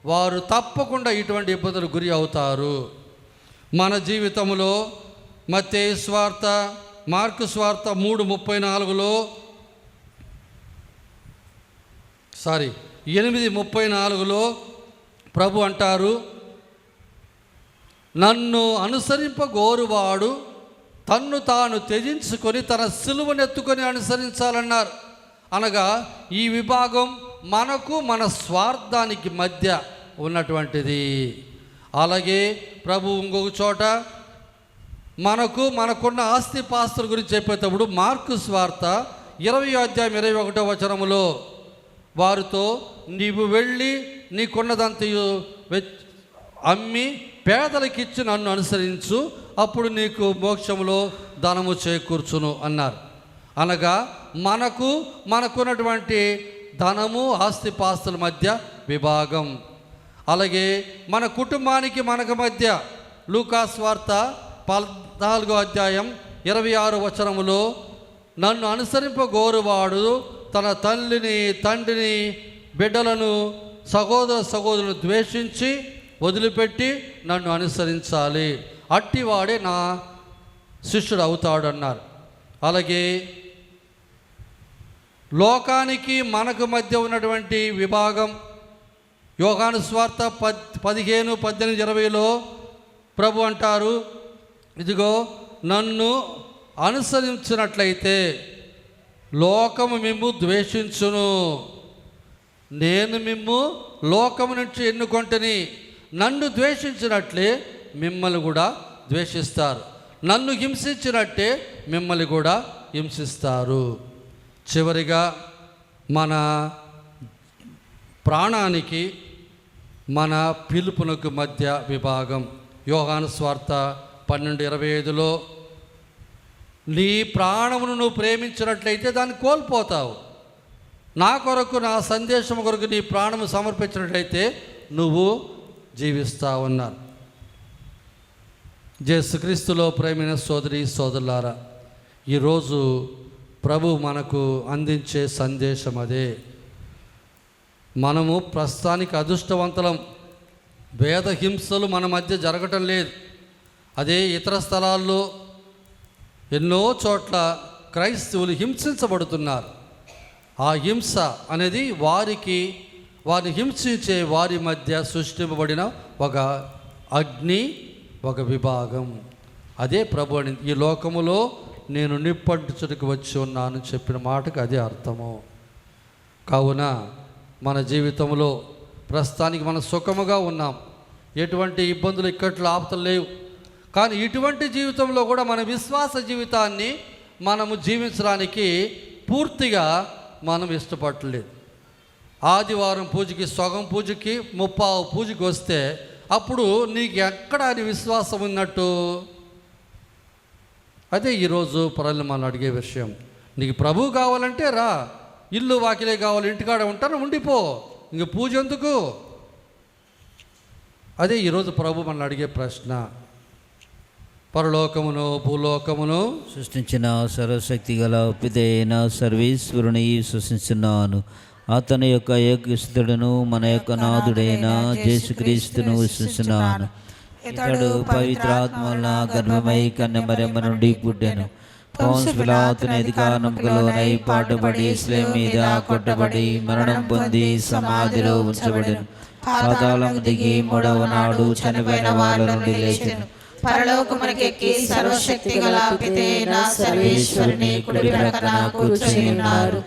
వారు తప్పకుండా ఇటువంటి ఇబ్బందులు గురి అవుతారు. మన జీవితంలో మత్తయి సువార్త, మార్కు సువార్త 3:34లో 8:34లో ప్రభు అంటారు, నన్ను అనుసరింపగోరువాడు తన్ను తాను త్యజించుకొని తన సిలువనెత్తుకొని అనుసరించాలన్నారు. అనగా ఈ విభాగం మనకు మన స్వార్థానికి మధ్య ఉన్నటువంటిది. అలాగే ప్రభు ఇంకొక చోట మనకున్న ఆస్తిపాస్తుల గురించి చెప్పేటప్పుడు మార్కు సువార్త 20:21 వారితో, నీవు వెళ్ళి నీకున్నదంతయు అమ్మి పేదలకిచ్చి నన్ను అనుసరించు, అప్పుడు నీకు మోక్షంలో ధనము చేకూర్చును అన్నారు. అనగా మనకున్నటువంటి ధనము ఆస్తిపాస్తుల మధ్య విభాగం. అలాగే మన కుటుంబానికి మనకు మధ్య లూకాసు వార్త 14:26 నన్ను అనుసరింపగోరువాడు తన తల్లిని, తండ్రిని, బిడ్డలను, సహోదరులను ద్వేషించి వదిలిపెట్టి నన్ను అనుసరించాలి, అట్టివాడే నా శిష్యుడు అవుతాడు అన్నారు. అలాగే లోకానికి మనకు మధ్య ఉన్నటువంటి విభాగం యోహాను సువార్త 15:18-20 ప్రభు అంటారు, ఇదిగో నన్ను అనుసరించినట్లయితే లోకము మిమ్ము ద్వేషించును, నేను మిమ్ము లోకము నుంచి ఎన్నుకొంటిని, నన్ను ద్వేషించినట్లే మిమ్మల్ని కూడా ద్వేషిస్తారు, నన్ను హింసించినట్టే మిమ్మల్ని కూడా హింసిస్తారు. చివరిగా మన ప్రాణానికి మన పిలుపునకు మధ్య విభాగం యోహాను సువార్త 12:25 నీ ప్రాణమును నువ్వు ప్రేమించినట్లయితే దాన్ని కోల్పోతావు, నా కొరకు, నా సందేశం కొరకు నీ ప్రాణము సమర్పించినట్లయితే నువ్వు జీవిస్తావన్నారు. యేసుక్రీస్తులో ప్రేమైన సోదరి సోదరులారా, ఈరోజు ప్రభు మనకు అందించే సందేశం అదే. మనము ప్రస్తుతానికి అదృష్టవంతులం, వేద హింసలు మన మధ్య జరగటం లేదు. అదే ఇతర స్థలాల్లో ఎన్నో చోట్ల క్రైస్తవులు హింసించబడుతున్నారు. ఆ హింస అనేది వారిని హింసించే వారి మధ్య సృష్టింపబడిన ఒక అగ్ని, ఒక విభాగం. అదే ప్రభు అని, ఈ లోకములో నేను నిప్పంటించుటకు వచ్చి ఉన్నాను చెప్పిన మాటకు అదే అర్థము. కావున మన జీవితంలో ప్రస్తుతానికి మనం సుఖముగా ఉన్నాం, ఎటువంటి ఇబ్బందులు ఇక్కట్లు ఆపతలు లేవు. కానీ ఇటువంటి జీవితంలో కూడా మన విశ్వాస జీవితాన్ని మనము జీవించడానికి పూర్తిగా మనం ఇష్టపడలేదు. ఆదివారం పూజకి, సగం పూజకి, 30 పూజకి వస్తే అప్పుడు నీకు ఎక్కడ అని విశ్వాసం ఉన్నట్టు? అదే ఈరోజు పరులను మనం అడిగే విషయం. నీకు ప్రభు కావాలంటే రా, ఇల్లు వాకిలే కావాలి, ఇంటికాడ ఉంటాను ఉండిపో, ఇంక పూజ ఎందుకు? అదే ఈరోజు ప్రభు మన అడిగే ప్రశ్న. పరలోకమును భూలోకమును సృష్టించిన సర్వశక్తి గల పితైన సర్వేశ్వరుని సృష్టించున్నాను. అతని యొక్క ఏకస్థుడును మన యొక్క నాథుడైన యేసుక్రీస్తును విశ్వసిస్తున్నాను. ఇతడు పవిత్రాత్మల గర్భమై కన్యమరియమ్మ నుండి పుట్టెను. పోన్స్ పిలాతుని అధికారములోనై పాటుపడి శిలువ మీద కొట్టబడి మరణం పొంది సమాధిలో ఉంచబడెను. పాతాళం దిగి మూడవ నాడు చనిపోయిన వాళ్ళ నుండి లేచెను. పరలోకమునకెక్కి సర్వశక్తి గల పితైన సర్వేశ్వరుని కుడి ప్రక్కన కూర్చుని ఉన్నారు.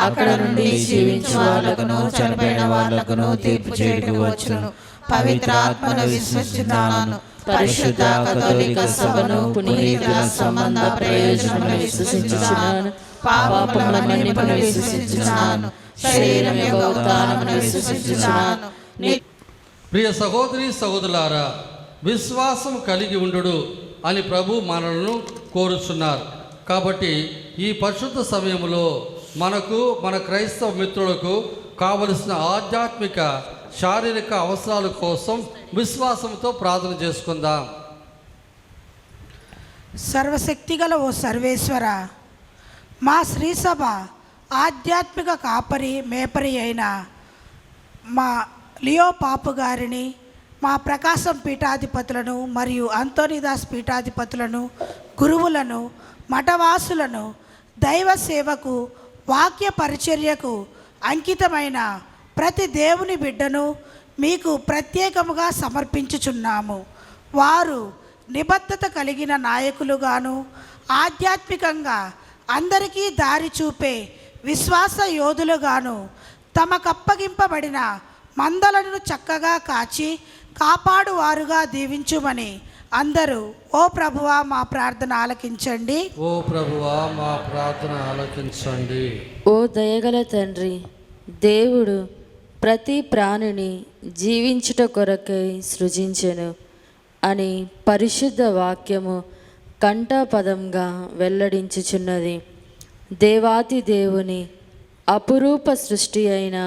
అక్కడ నుండి జీవించు వాళ్ళకును చనిపోయిన వాళ్ళకును తీర్పు చేయడానికి వచ్చును. పవిత్ర ఆత్మను విశ్వసిస్తున్నాను. పరిశుద్ధ కథోలిక సభను పునీతుల సంబంధ ప్రయోజనములను విశ్వసించుచున్నాను. పాపముల మన్నిపును విశ్వసించుచున్నాను. శరీరం యొక్క ఉత్థానమును విశ్వసించుచున్నాను. ప్రియ సహోదరి సహోదరులారా, విశ్వాసం కలిగి ఉండు అని ప్రభు మనలను కోరుచున్నారు. కాబట్టి ఈ పరిశుద్ధ సమయంలో మనకు మన క్రైస్తవ మిత్రులకు కావలసిన ఆధ్యాత్మిక శారీరక అవసరాల కోసం విశ్వాసంతో ప్రార్థన చేసుకుందాం. సర్వశక్తిగల ఓ సర్వేశ్వర, మా శ్రీసభ ఆధ్యాత్మిక కాపరి మేపరి అయిన మా లియో పాపు గారిని, మా ప్రకాశం పీఠాధిపతులను మరియు అంతోనిదాస్ పీఠాధిపతులను, గురువులను, మఠవాసులను, దైవ సేవకు, వాక్య పరిచర్యకు అంకితమైన ప్రతి దేవుని బిడ్డను మీకు ప్రత్యేకముగా సమర్పించుచున్నాము. వారు నిబద్ధత కలిగిన నాయకులుగాను, ఆధ్యాత్మికంగా అందరికీ దారి చూపే విశ్వాస యోధులుగాను, తమకప్పగింపబడిన మందలను చక్కగా కాచి కాపాడువారుగా దీవించుమని అందరూ ఓ ప్రభువా మా ప్రార్థన ఆలకించండి. ఓ ప్రభువా మా ప్రార్థన ఆలకించండి. ఓ దయగల తండ్రి, దేవుడు ప్రతి ప్రాణిని జీవించుట కొరకై సృజించెను అని పరిశుద్ధ వాక్యము కంఠపదంగా వెల్లడించుచున్నది. దేవాతి దేవుని అపురూప సృష్టి అయిన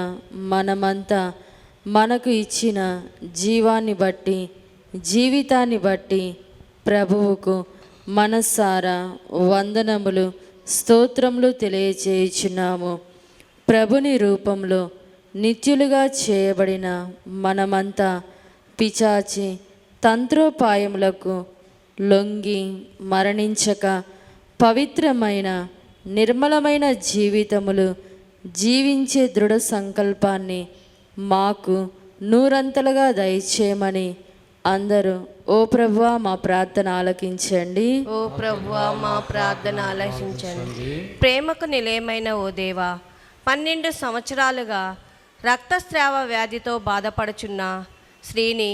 మనమంతా మనకు ఇచ్చిన జీవాన్ని బట్టి, జీవితాన్ని బట్టి ప్రభువుకు మనస్సారా వందనములు, స్తోత్రములు తెలియచేయుచున్నాము. ప్రభుని రూపంలో నిత్యులుగా చేయబడిన మనమంతా పిచాచి తంత్రోపాయములకు లొంగి మరణించక పవిత్రమైన నిర్మలమైన జీవితములు జీవించే దృఢ సంకల్పాన్ని మాకు నూరంతలుగా దయచేయమని అందరూ ఓ ప్రభువా మా ప్రార్థన ఆలకించండి. ఓ ప్రభువా మా ప్రార్థన ఆలకించండి. ప్రేమకు నిలయమైన ఓ దేవా, 12 సంవత్సరాలుగా రక్తస్రావ వ్యాధితో బాధపడుచున్న స్త్రీని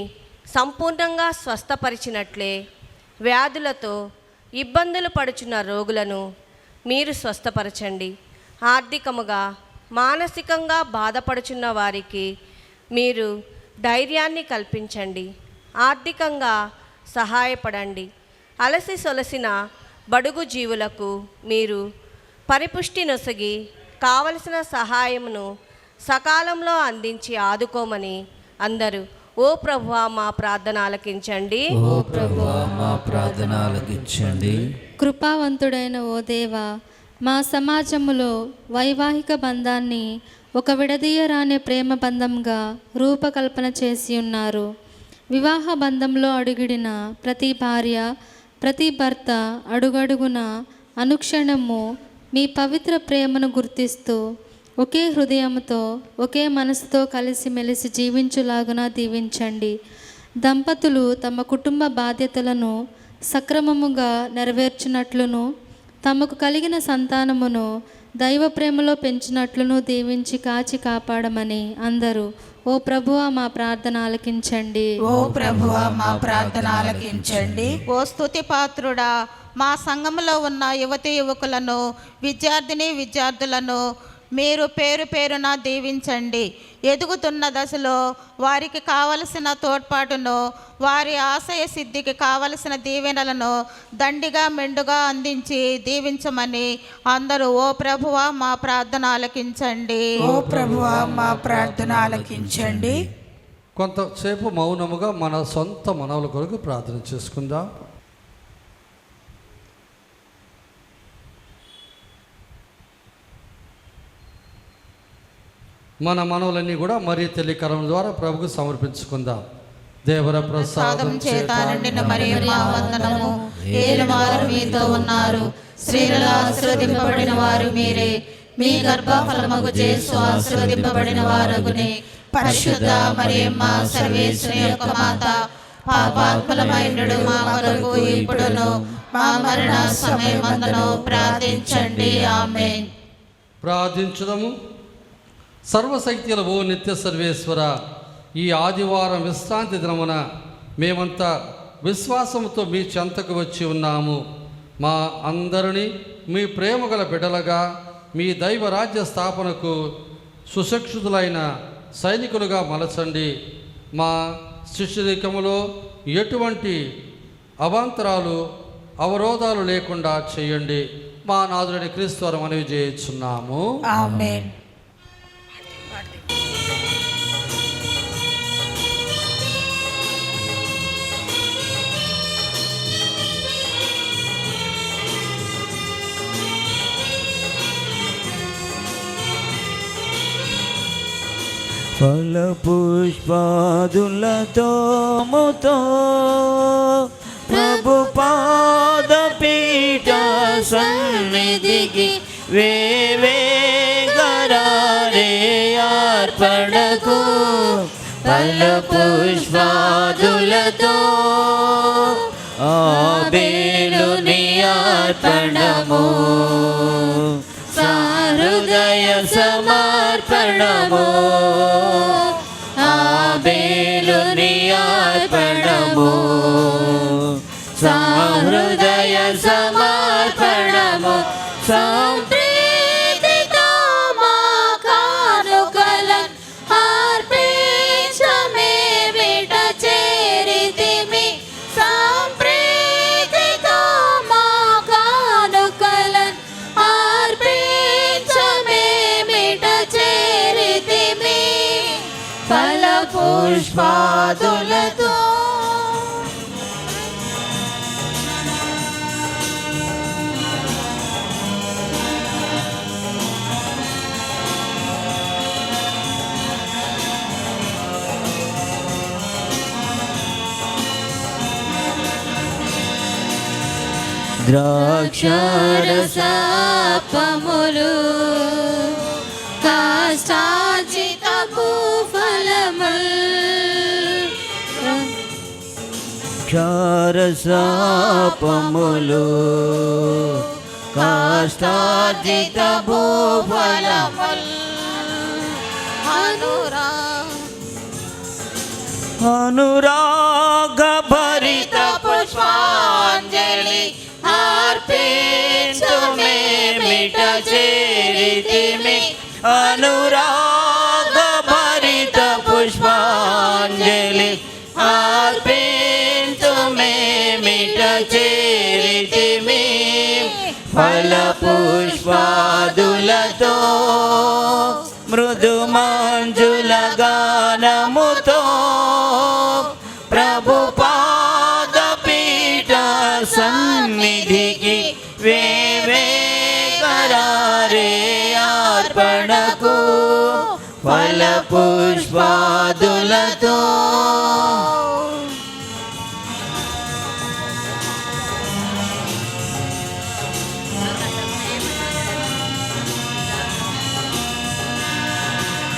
సంపూర్ణంగా స్వస్థపరిచినట్లే వ్యాధులతో ఇబ్బందులు పడుచున్న రోగులను మీరు స్వస్థపరచండి. ఆర్థికముగా మానసికంగా బాధపడుచున్న వారికి మీరు ధైర్యాన్ని కల్పించండి. ఆర్థికంగా సహాయపడండి. అలసి సొలసిన బడుగు జీవులకు మీరు పరిపుష్టి నొసగి కావలసిన సహాయమును సకాలంలో అందించి ఆదుకోమని అందరూ ఓ ప్రభువా మా ప్రార్థన ఆలకించండి. ఓ ప్రభువా మా ప్రార్థన ఆలకించండి. కృపావంతుడైన ఓ దేవా, మా సమాజములో వైవాహిక బంధాన్ని ఒక విడదీయరాని ప్రేమ బంధంగా రూపకల్పన చేసి ఉన్నారు. వివాహ బంధంలో అడుగిడిన ప్రతి భార్య, ప్రతి భర్త అడుగడుగున అనుక్షణము మీ పవిత్ర ప్రేమను గుర్తిస్తూ ఒకే హృదయంతో, ఒకే మనసుతో కలిసిమెలిసి జీవించులాగున దీవించండి. దంపతులు తమ కుటుంబ బాధ్యతలను సక్రమముగా నెరవేర్చినట్లును, తమకు కలిగిన సంతానమును దైవ ప్రేమలో పెంచినట్లును దీవించి కాచి కాపాడమని అందరూ ఓ ప్రభువా మా ప్రార్థన ఆలకించండి. ఓ ప్రభువా మా ప్రార్థన ఆలకించండి. ఓ స్తుతి పాత్రుడా, మా సంఘములో ఉన్న యువతి యువకులను, విద్యార్థులను మీరు పేరు పేరున దీవించండి. ఎదుగుతున్న దశలో వారికి కావలసిన తోడ్పాటును, వారి ఆశయ సిద్ధికి కావలసిన దీవెనలను దండిగా మెండుగా అందించి దీవించమని అందరూ ఓ ప్రభువా మా ప్రార్థన ఆలకించండి. ఓ ప్రభువా మా ప్రార్థన ఆలకించండి. కొంతసేపు మౌనముగా మన సొంత మనవుల కొరకు ప్రార్థన చేసుకుందాం. మన మనవులన్నీ కూడా మరి తెలియకరం ద్వారా ప్రభుకు సమర్పించుకుందాం. దేవర ప్రసాదం చేత నిండిన మరియమ్మ వందనము. ఏలువారు మీతో ఉన్నారు, స్త్రీలలో ఆశీర్వదింపబడిన వారు మీరే. మీ గర్భఫలమగు యేసు ఆశీర్వదింపబడిన వారగునే. పరిశుద్ధ మరియమ్మ సర్వేశ్వరి యొక్క మాత, పాపాత్ములమైనడు మా కొరకు ఇప్పుడును మా మరణ సమయమందును ప్రార్థించండి. ఆమేన్. ప్రార్థించుదము. సర్వశక్తుల ఓ నిత్య సర్వేశ్వర, ఈ ఆదివారం విశ్రాంతి దినమున మేమంతా విశ్వాసంతో మీ చెంతకు వచ్చి ఉన్నాము. మా అందరినీ మీ ప్రేమగల బిడ్డలుగా మీ దైవరాజ్య స్థాపనకు సుశిక్షితులైన సైనికులుగా మలచండి. మా శిష్యరికములో ఎటువంటి అవాంతరాలు అవరోధాలు లేకుండా చేయండి. మా నాథుడైన క్రీస్తు ద్వారా మనవి చేయుచున్నాము. ఆమేన్. ఫల పుష్పాదులతో ముతో ప్రభు పాదపీఠ సన్నిధికి వేవేగరారే అర్పణకు. ఫల పుష్పాదులతో ఆబేలుని అర్పణము, హృదయ సమర్పణము. ఆబేలుని అర్పణము, హృదయ సమర్పణము. సంప్రీతితో మా కానుకలను అర్పించమేమిట చేరితిమి. సంప్రీతితో మా కానుకలను అర్పించమేమిట చేరితిమి. ఫల పుష్పాదులతో ద్రాక్షారసపములు, కష్టార్జితపు ఫలములు. క్షారసపములు, కష్టార్జితపు ఫలములు. అనురాగ భరిత పుష్పాంజలి అర్పించుమేమిట చేరితిమి. అనురాగ భరిత పుష్పాంజలి అర్పించుమేమిట చేరితిమి. ఫల పుష్పాదులతో మృదు మంజుల గానముతో ప్రభు పాదపీఠ సన్నిధికి వేవేగరారే అర్పణకు. ఫల పుష్పాదులతో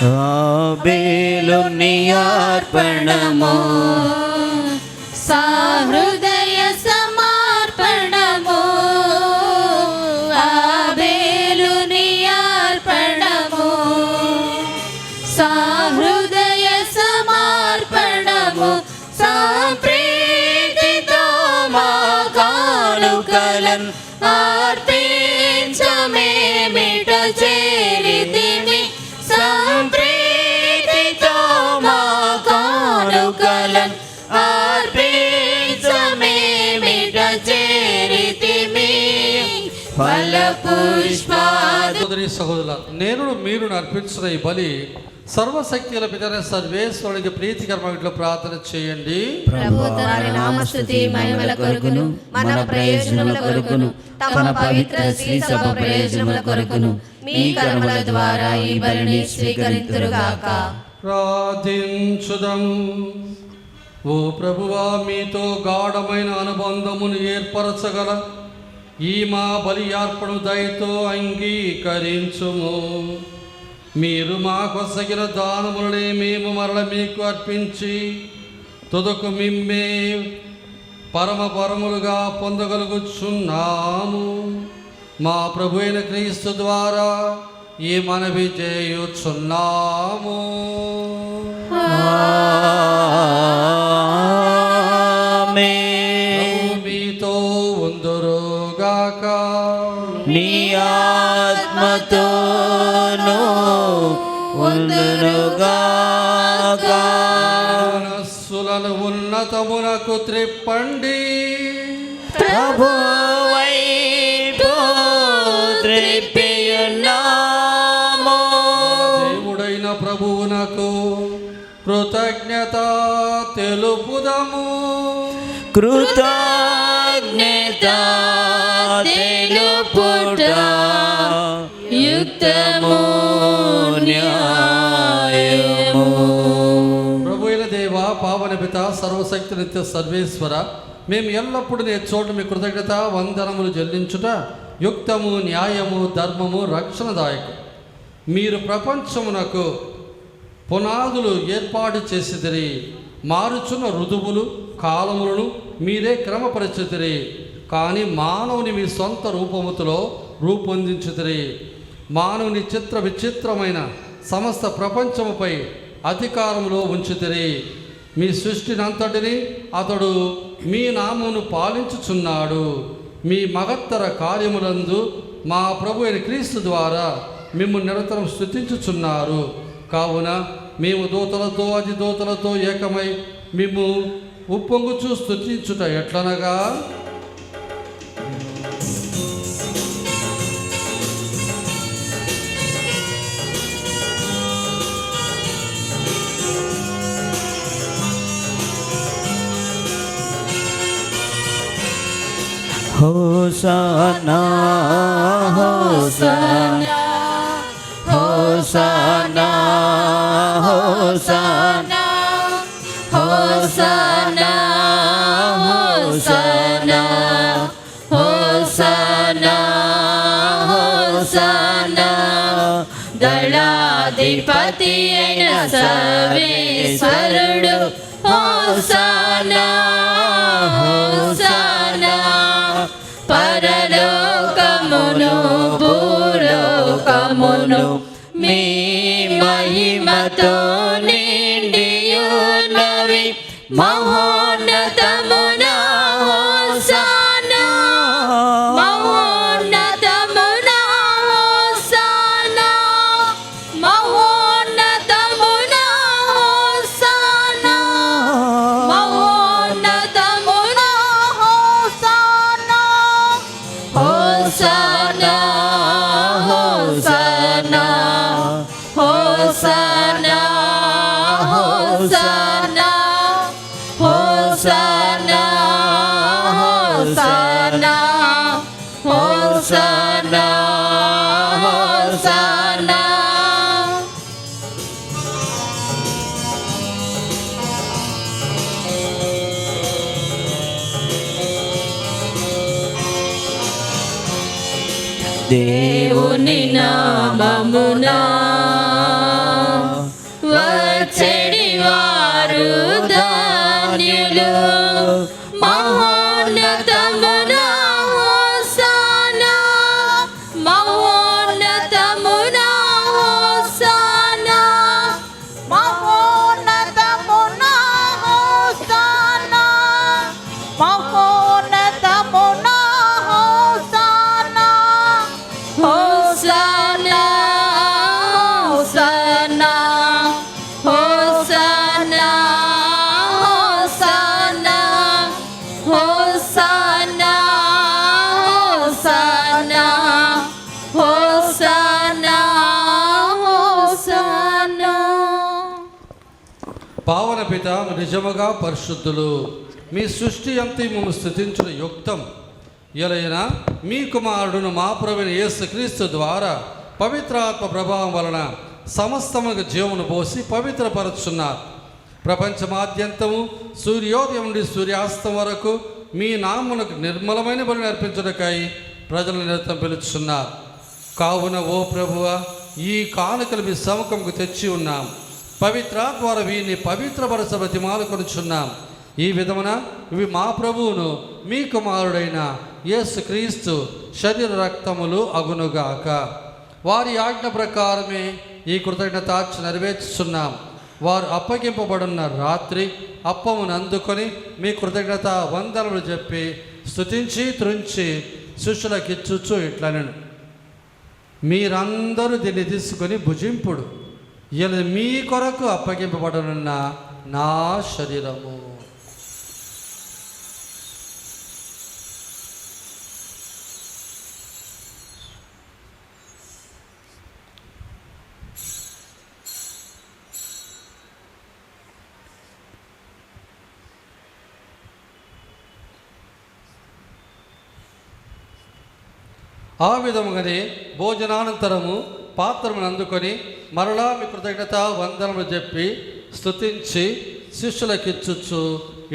ఆబేలుని అర్పణము, సహృదయ సమర్పణము. ఆబేలుని అర్పణము, సహృదయ సమర్పణము. సంప్రీతితో మా కానుకలను అర్పించమేమిట చేరితిమి. సంప్రీతితో మా కానుకలను అర్పించమేమిట చేరితిమి. ఫల పుష్పాదు. సహోదరి సహోదరుల, నేను మీరు అర్పించిన ఈ బలి సర్వశక్తి గల పితైన సర్వేశ్వరునికి ప్రీతికరమైన ప్రార్థన చేయండి. ప్రభు తన నామస్తుతి మహిమల కొరకును మన ప్రయోజనముల కొరకును తమ పవిత్ర శ్రీ సభ ప్రయోజనముల కొరకును మీ కర్మల ద్వారా ఈ బలిని స్వీకరింతురుగాక. ప్రార్థించుదం. ఓ ప్రభువా, మీతో గాఢమైన అనుబంధమును ఏర్పరచగల ఈ మా బలి అర్పణ దయతో అంగీకరించుము. మీరు మాకొసగిన దానములనే మేము మరల మీకు అర్పించి తుదకు మిమ్మే పరమపరములుగా పొందగలుగుచున్నాము. మా ప్రభు అయిన క్రీస్తు ద్వారా ఈ మనవి చేయుచున్నాము. ఆమేన్. మీతో ఉందురుగాక. నీ ఆత్మతోను ఉందురుగాక. మనస్సులను ఉన్నతమునకు త్రిప్పండి. ప్రభువైపు త్రిప్పియున్నాము. దేవుడైన ప్రభువునకు కృతజ్ఞత తెలుపుదము. కృతజ్ఞత తెలుపుట యుక్తము న్యాయము. ప్రభు అయిన దేవ, పావన పిత, సర్వశక్తి నిత్య సర్వేశ్వర, మేము ఎల్లప్పుడూ నీ చోట మీ కృతజ్ఞత వందనములు చెల్లించుట యుక్తము, న్యాయము, ధర్మము, రక్షణదాయకం. మీరు ప్రపంచమునకు పునాదులు ఏర్పాటు చేసిదిరి. మారుచున్న ఋతువులు కాలములను మీరే క్రమపరిచితిరి. కానీ మానవుని మీ సొంత రూపముతో రూపొందించుతిరి. మానవుని చిత్ర విచిత్రమైన సమస్త ప్రపంచముపై అధికారంలో ఉంచుతిరి. మీ సృష్టినంతటిని అతడు మీ నామమును పాలించుచున్నాడు. మీ మహత్తర కార్యములందు మా ప్రభు అయిన క్రీస్తు ద్వారా మేము నిరంతరం స్తుతించుచున్నారు. కావున మేము దూతలతో అధిదూతలతో ఏకమై మేము ఉప్పొంగుచూ స్తుతించుట ఎట్లనగా, హోసన్నా హోసన్నా హోసన్నా హోసన్నా హోసన్నా హోసన్నా హోసన్నా హోసన్నా. దళాధిపతి అయిన సర్వేశ్వరుడు హోసన్నా హోసన్నా. పరలోకమును భూలోకమును మీ మహిమతో నిండియున్నవి. మహోన్నతమున హోసన్నా మహోన్నతమున హోసన్నా మహోన్నతమున హోసన్నా మహోన్నతమున హోసన్నా. హోసన్నా హోసన్నా హోసన్నా హోసన్నా హోసన్నా హోసన్నా హోసన్నా హోసన్నా. దేవుని నామమునా వచ్చెడి వారు ధన్యులు. మహోన్నతమున హోసన్నా మహోన్నతమున హోసన్నా మహోన్నతమున హోసన్నా మహోన్నతమున హోసన్నా హోసన్నా పావన పిత నిజముగా పరిశుద్ధులు, మీ సృష్టి అంతిమము స్థుతించుట యుక్తం. ఎలైనా మీ కుమారుడును మా ప్రభువైన యేసుక్రీస్తు ద్వారా పవిత్రాత్మ ప్రభావం వలన సమస్తములకు జీవమును పోసి పవిత్రపరచున్నారు. ప్రపంచమాద్యంతము సూర్యోదయం నుండి సూర్యాస్తం వరకు మీ నామమునకు నిర్మలమైన బలిని అర్పించుటకై ప్రజలను నిరతం పిలుచున్నారు. కావున ఓ ప్రభువ, ఈ కానుకలు మీ సముఖంకు తెచ్చి ఉన్నాం. పవిత్రాత్మ ద్వారా వీరిని పవిత్రపరచ బ్రతిమాలు కొనుచున్నాం. ఈ విధమున ఇవి మా ప్రభువును మీ కుమారుడైన యేసుక్రీస్తు శరీర రక్తములు అగునుగాక. వారి ఆజ్ఞ ప్రకారమే ఈ కృతజ్ఞతార్చ నెరవేర్చుచున్నాం. వారు అప్పగింపబడున్న రాత్రి అప్పమును అందుకొని మీ కృతజ్ఞత వందనములు చెప్పి స్తుతించి త్రుంచి శిష్యులకిచ్చుచు ఇట్లనెను, మీరందరూ దీన్ని తీసుకొని భుజింపుడు, ఇది మీ కొరకు అప్పగింపబడనున్న నా శరీరము. ఆ విధముగానే భోజనానంతరము పాత్రమును అందుకొని మరలా మీ కృతజ్ఞత వందనములు చెప్పి స్తుతించి శిష్యులకిచ్చుచు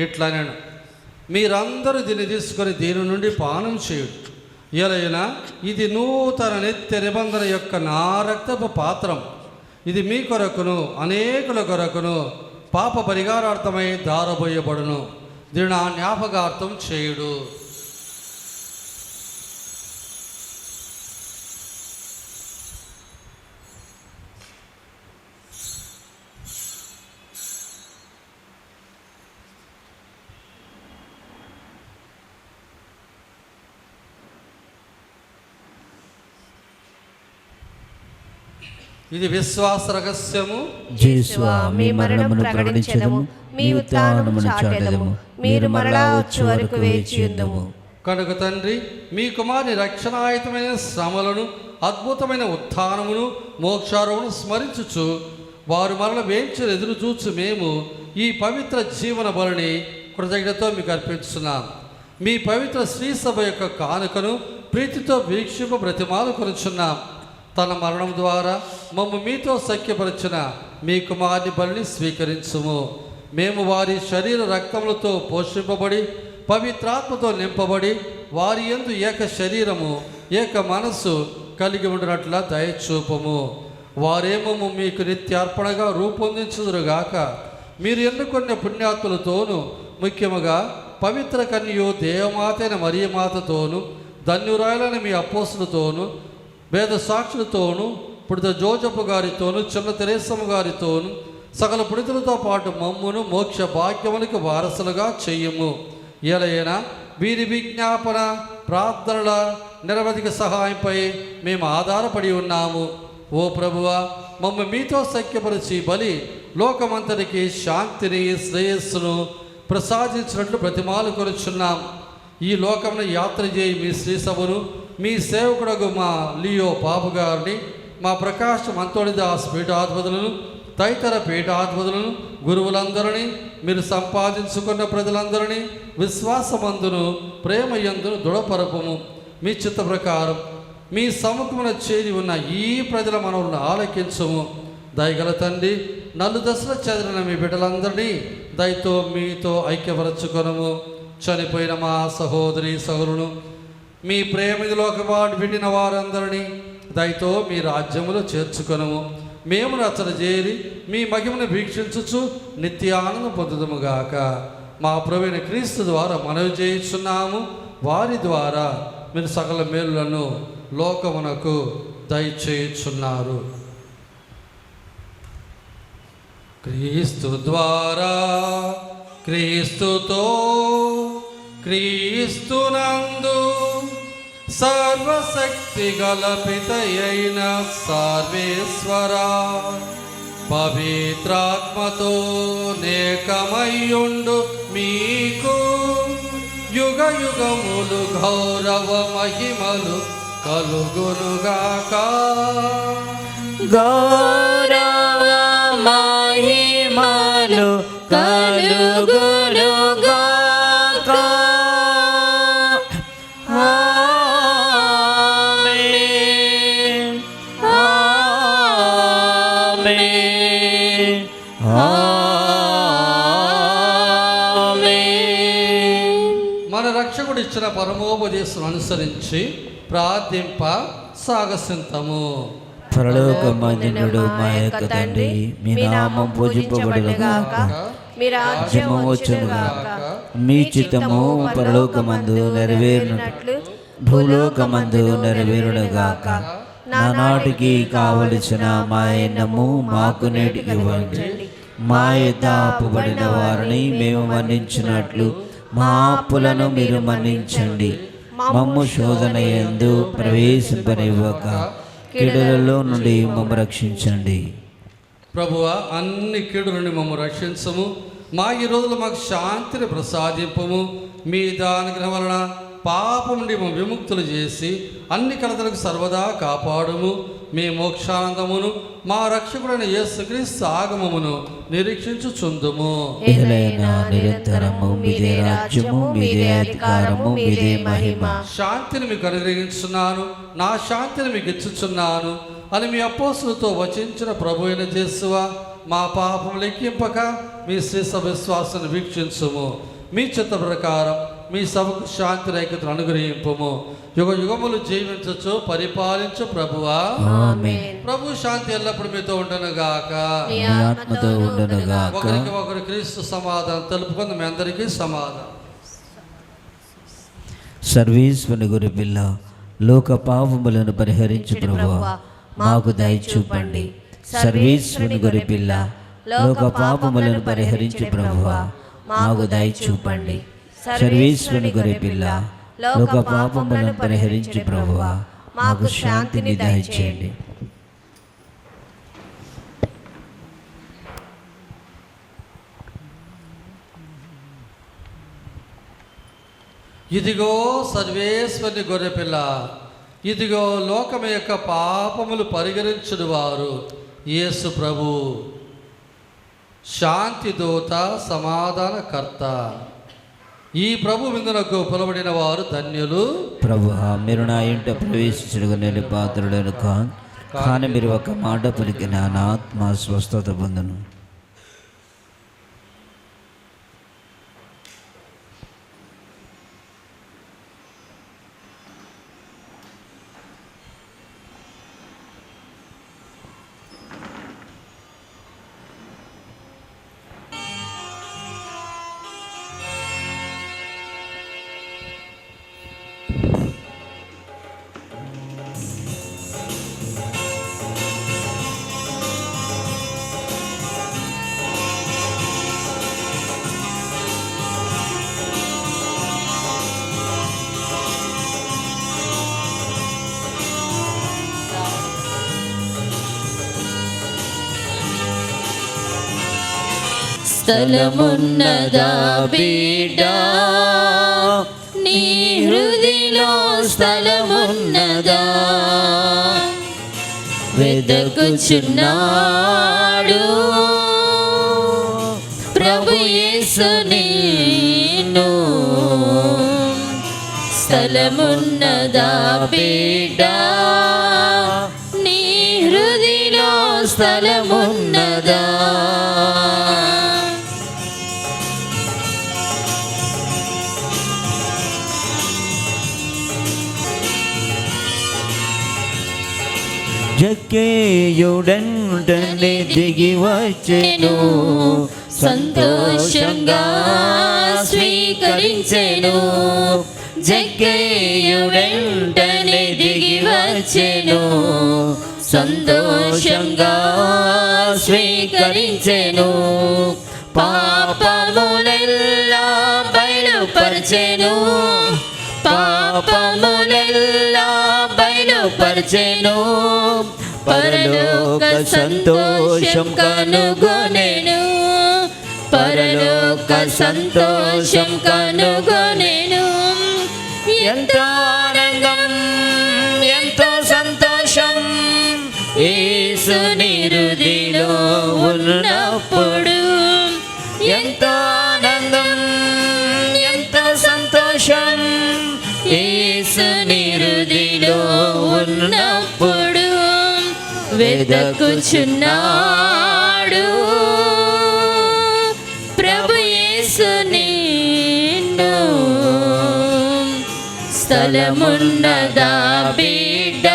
ఇట్లనెను, మీరందరూ దీన్ని తీసుకొని దీని నుండి పానం చేయుడు. ఎలైనా ఇది నూతన నిత్య నిబంధన యొక్క నా రక్తపు పాత్రం. ఇది మీ కొరకును అనేకుల కొరకును పాప పరిహారార్థమై దారబోయబడును. దీని నా జ్ఞాపకార్థం చేయుడు. ఇది విశ్వాస రహస్యము. యేసువా, మీ మరణమును ప్రకటించెదము, మీ ఉత్థానమును చాటెదము. మీరు మరలా వచ్చే వరకు వేచియుందుము. కనుక తండ్రి, మీ కుమారుని రక్షణాయుతమైన శ్రమలను, అద్భుతమైన ఉత్థానమును, మోక్షారోహణను స్మరించుచు వారు మరల వేంచి ఎదురు చూచు మేము ఈ పవిత్ర జీవన బలిని కృతజ్ఞతతో మీకు అర్పించున్నాం. మీ పవిత్ర శ్రీ సభ యొక్క కానుకను ప్రీతితో వీక్షింప బ్రతిమాలు కొనుచున్నాం. తన మరణం ద్వారా మమ్ము మీతో సఖ్యపరిచిన మీ కుమారుని బలిని స్వీకరించుము. మేము వారి శరీర రక్తములతో పోషింపబడి పవిత్రాత్మతో నింపబడి వారి యందు ఏక శరీరము ఏక మనస్సు కలిగి ఉండినట్ల దయచూపము. వారేమో మీకు నిత్యార్పణగా రూపొందించుదురుగాక. మీరు ఎన్నుకున్న పుణ్యాత్ములతోనూ ముఖ్యముగా పవిత్ర కన్యయు దేవమాతైన మరియమాతతోనూ ధన్యురాయలైన మీ అపోస్తులతోనూ వేద సాక్షులతోనూ పుడిత జోజపు గారితోనూ చిన్న తెరేసమ్మ గారితోనూ సకల పుడితులతో పాటు మమ్మును మోక్ష భాగ్యములకు వారసులుగా చెయ్యము. ఎలైనా వీరి విజ్ఞాపన ప్రార్థనల నిరవధిక సహాయంపై మేము ఆధారపడి ఉన్నాము. ఓ ప్రభువా, మమ్మ మీతో సఖ్యపరిచి బలి లోకమంతటికి శాంతిని శ్రేయస్సును ప్రసాదించినట్లు బ్రతిమాలు కొనుచున్నాం. ఈ లోకమును యాత్ర చేయి మీ శ్రీసభను, మీ సేవకుడు మా లియో బాబు గారిని, మా ప్రకాశ్ మంతోడిదాస్ పీఠాధిపతులను, తదితర పీఠాధిపతులను, గురువులందరినీ, మీరు సంపాదించుకున్న ప్రజలందరినీ విశ్వాసమందును ప్రేమయందును దృఢపరపము. మీ చిత్త ప్రకారం మీ సముఖమున చేరి ఉన్న ఈ ప్రజల మనవులను ఆలకించము. దయగల తండ్రి, నలు దశల చెదిరిన మీ బిడ్డలందరినీ దయతో మీతో ఐక్యపరచుకొనము. చనిపోయిన మా సహోదరి సహోదరులను, మీ ప్రేమిదిలోకి వాడు విడిన వారందరినీ దయతో మీ రాజ్యములో చేర్చుకొనము. మేము రచన చేరి మీ మహిమను వీక్షించుచు నిత్యానందం పొందుదముగాక. మా ప్రభువైన క్రీస్తు ద్వారా మనవి చేయుచున్నాము. వారి ద్వారా మీరు సకల మేలులను లోకమునకు దయచేయుచున్నారు. క్రీస్తు ద్వారా, క్రీస్తుతో, క్రీస్తునందు సర్వశక్తి గల పితయైన సర్వేశ్వరా, పవిత్రాత్మతో నేకమయ్యుండు మీకు యుగ యుగములు గౌరవ మహిమలు కలుగునుగాక. గౌరవ మహిమలు మేలు కలుగునుగాక. ఆమేన్. ఆమేన్. ఆమేన్. మన రక్షకుడు ఇచ్చిన పరమోపదేశం అనుసరించి ప్రార్థింప సాగసింతము. పరలోకమందునుడు మా యొక్క తండ్రి, మీ నామం పూజింపబడునుగాక, మీ రాజ్యం వచ్చునుగాక, మీ చిత్తము పరలోకమందు నెరవేరునట్లు భూలోకమందు నెరవేరునుగాక. నానాటికి కావలసిన మా ఎన్నము మాకు నేటికి ఇవ్వండి. మా యొద్ద అప్పుబడిన వారిని మేము మన్నించినట్లు మా అప్పులను మీరు మన్నించండి. మమ్ము శోధన యందు ప్రవేశింపనివ్వక కీడులలో నుండి మమ్ము రక్షించండి. ప్రభువా, అన్ని కీడు నుండి మమ్మల్ని రక్షించము. మా ఈ రోజులు మాకు శాంతిని ప్రసాదింపము. మీ దాని వలన పాపం నుండి మేము విముక్తులు చేసి అన్ని కలతలకు సర్వదా కాపాడుము. మీ మోక్షానందమును మా రక్షకుడైన యేసుక్రీస్తు ఆగమమును నిరీక్షించుచుందుము. ఇహలైనా నిరంతరము మీదే రాజ్యము, మీదే అధికారము, మీదే మహిమ. శాంతిని మీకు అనుగ్రహించున్నాను, నా శాంతిని మీకు ఇచ్చుచున్నాను అని మీ అపోస్తులతో వచించిన ప్రభు అయిన యేసువా, మా పాపం లెక్కింపక మీ శ్రీస విశ్వాసాన్ని వీక్షించుము. మీ చిత్త ప్రకారం మీ సభకు శాంతి రైకతను అనుగ్రహింపము. యుగ యుగములు జీవించచ్చు పరిపాలించు ప్రభువా. ఆమేన్. ప్రభు శాంతి ఎల్లప్పుడు మీతో ఉండనుగాక. మీ ఆత్మతో ఉండునుగాక. ఒకరికి ఒకరు క్రీస్తు సమాధానం తెలుపుకుంది. మీ అందరికీ సమాధానం. సర్వేశ్వరుని గురి పిల్ల, లోక పాపములను పరిహరించు ప్రభువా, మాకు దయ చూపండి. సర్వేశ్వరుని గురి పిల్ల, లోక పాపములను పరిహరించు ప్రభువా, మాకు దయ చూపండి. సర్వేశ్వరుని గురి పిల్ల, లోక పాపములను పరిహరించు ప్రభువా, మాకు శాంతిని దయచేయండి. ఇదిగో సర్వేశ్వరుని గొర్రెపిల్ల, ఇదిగో లోకం యొక్క పాపములు పరిహరించుడు వారు యేసు ప్రభు, శాంతి దూత, సమాధానకర్త. ఈ ప్రభు విందునకు పిలువబడిన వారు ధన్యులు. ప్రభువా, మీరు నా ఇంట ప్రవేశించడుగా నేను పాత్రుడను కానీ మీరు ఒక మాట పలికిన నా ఆత్మ స్వస్థత పొందును. స్థలమున్నదా బిడ్డా, నీ హృదిలో స్థలమున్నదా? వెదకుచున్నాడు ప్రభు యేసు నిన్ను. స్థలమున్నదా బిడ్డా, నీ హృదిలో స్థలమున్నదా? జక్కేయుడంటనే దిగి వచ్చెను, సంతోషంగా స్వీకరించెను. జక్కేయుడంటనే దిగి వచ్చెను, సంతోషంగా స్వీకరించెను. పాపములెల్లా బయలుపరచెను, పాపములెల్లా బయలుపరచెను. పరలోక సంతోషం కనుగొనెను, పరలోక సంతోషం కనుగొనెను. ఎంతో ఆనందం, ఎంతో సంతోషం యేసుని హృదిలో ఉన్నప్పుడు. వెదకుచున్నాడు ప్రభు యేసు నిన్ను. స్థలమున్నదా బిడ్డ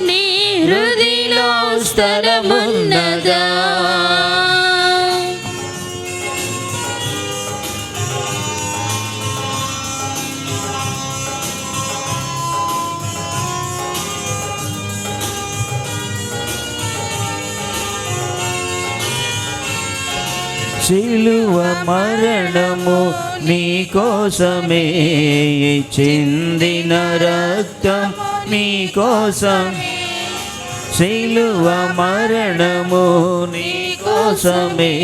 నీ హృదయలో స్థలమున్నదా? సిలువ మరణము నీ కోసమే, చిందిన రక్తం నీ కోసం. సిలువ మరణము నీ కోసమే,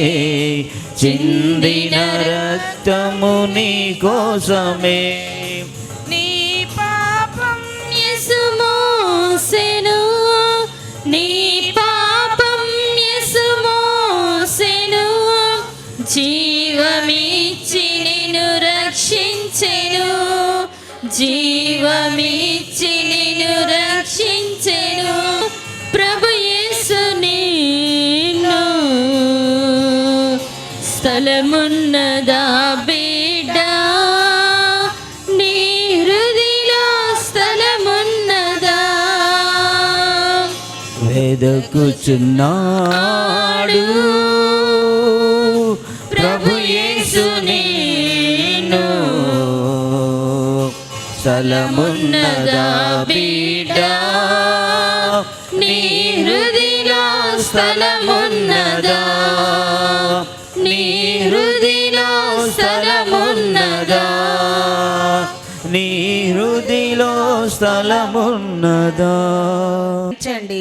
చిందిన రక్తము నీ కోసమే. నీ పాపం యేసు మోసెను, నీ పాపం యేసు మోసెను. జీవమిచ్చి నిన్ను రక్షించెను, జీవమిచ్చి నిన్ను రక్షించెను. ప్రభు యేసు నిన్ను. స్థలమున్నదా బిడ్డ నీ హృదయలో స్థలమున్నదా? వెదకుచున్నాడు ప్రభు యేసు నిన్ను. స్థలమున్నదా బిడ్డ నీ హృదయలో స్థలమున్నదా? నీ హృదయలో స్థలమున్నదా? నీ హృదయలో స్థలమున్నదా?